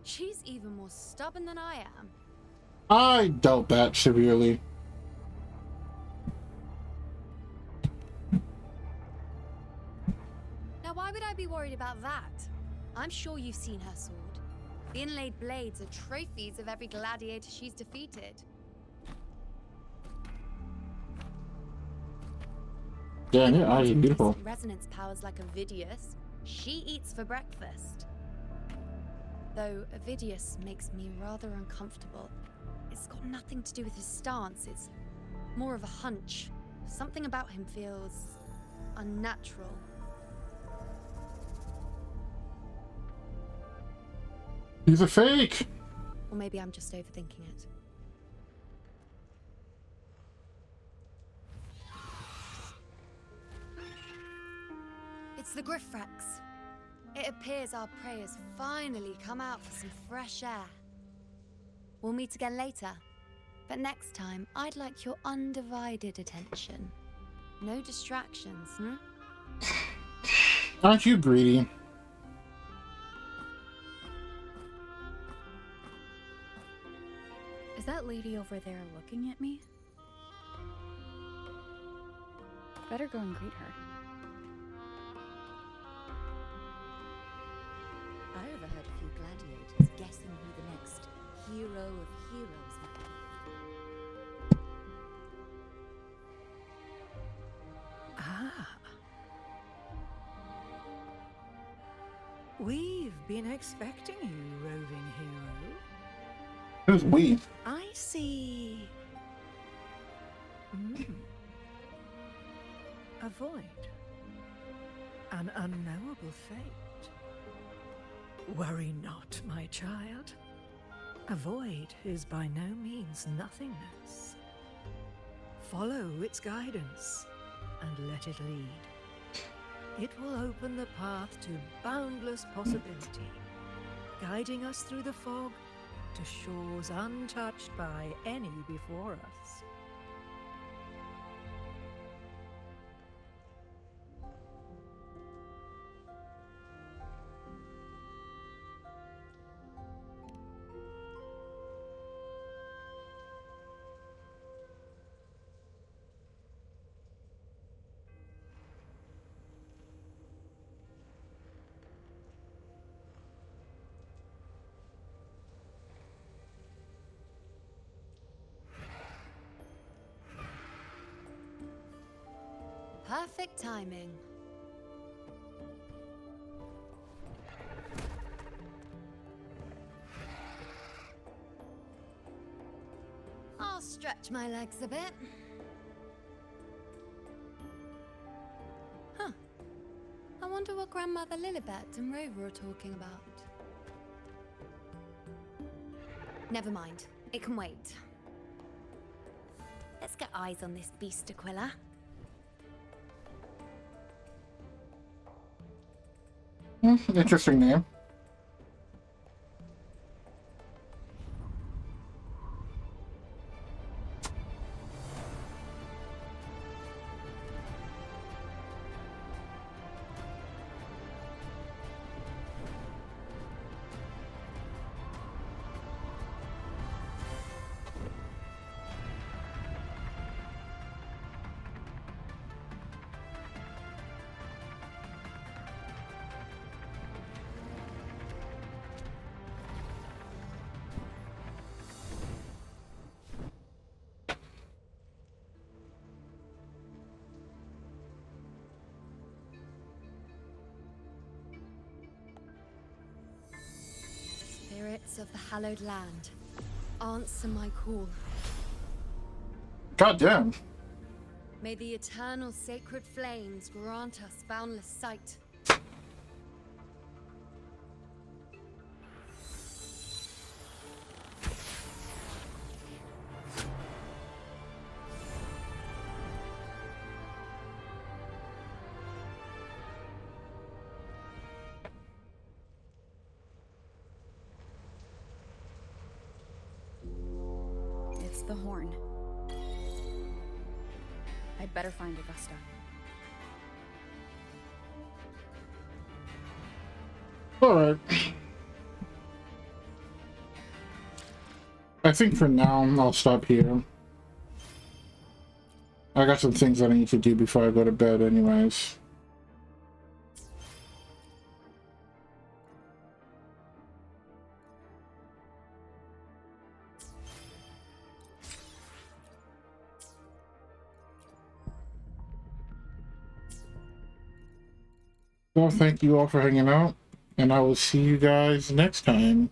Speaker 1: She's even more stubborn than I am.
Speaker 3: I doubt that severely.
Speaker 1: Now, why would I be worried about that? I'm sure you've seen her sword. The inlaid blades are trophies of every gladiator she's defeated.
Speaker 3: Damn, your eyes are beautiful.
Speaker 1: Resonance powers like Ovidius, she eats for breakfast. Though Ovidius makes me rather uncomfortable. It's got nothing to do with his stance, it's more of a hunch. Something about him feels unnatural.
Speaker 3: He's a fake!
Speaker 1: Or maybe I'm just overthinking it. It's the Griffrex. It appears our prey has finally come out for some fresh air. We'll meet again later, but next time I'd like your undivided attention. No distractions,
Speaker 3: Aren't you greedy?
Speaker 6: Is that lady over there looking at me? Better go and greet her.
Speaker 9: I overheard a few gladiators guessing who the next hero of heroes might be.
Speaker 14: Ah. We've been expecting you, roving hero.
Speaker 3: Who's we?
Speaker 14: I see. A void. An unknowable fate. Worry not, my child. A void is by no means nothingness. Follow its guidance and let it lead. It will open the path to boundless possibility, guiding us through the fog to shores untouched by any before us.
Speaker 1: Perfect timing. I'll stretch my legs a bit. Huh. I wonder what Grandmother Lilibet and Rover are talking about. Never mind. It can wait. Let's get eyes on this beast, Aquila.
Speaker 3: Interesting name.
Speaker 1: Spirits of the hallowed land, answer my call.
Speaker 3: God damn.
Speaker 1: May the eternal sacred flames grant us boundless sight.
Speaker 6: It's the horn. I'd better find Augusta.
Speaker 3: Alright. I think for now I'll stop here. I got some things that I need to do before I go to bed anyways. Well, thank you all for hanging out, and I will see you guys next time.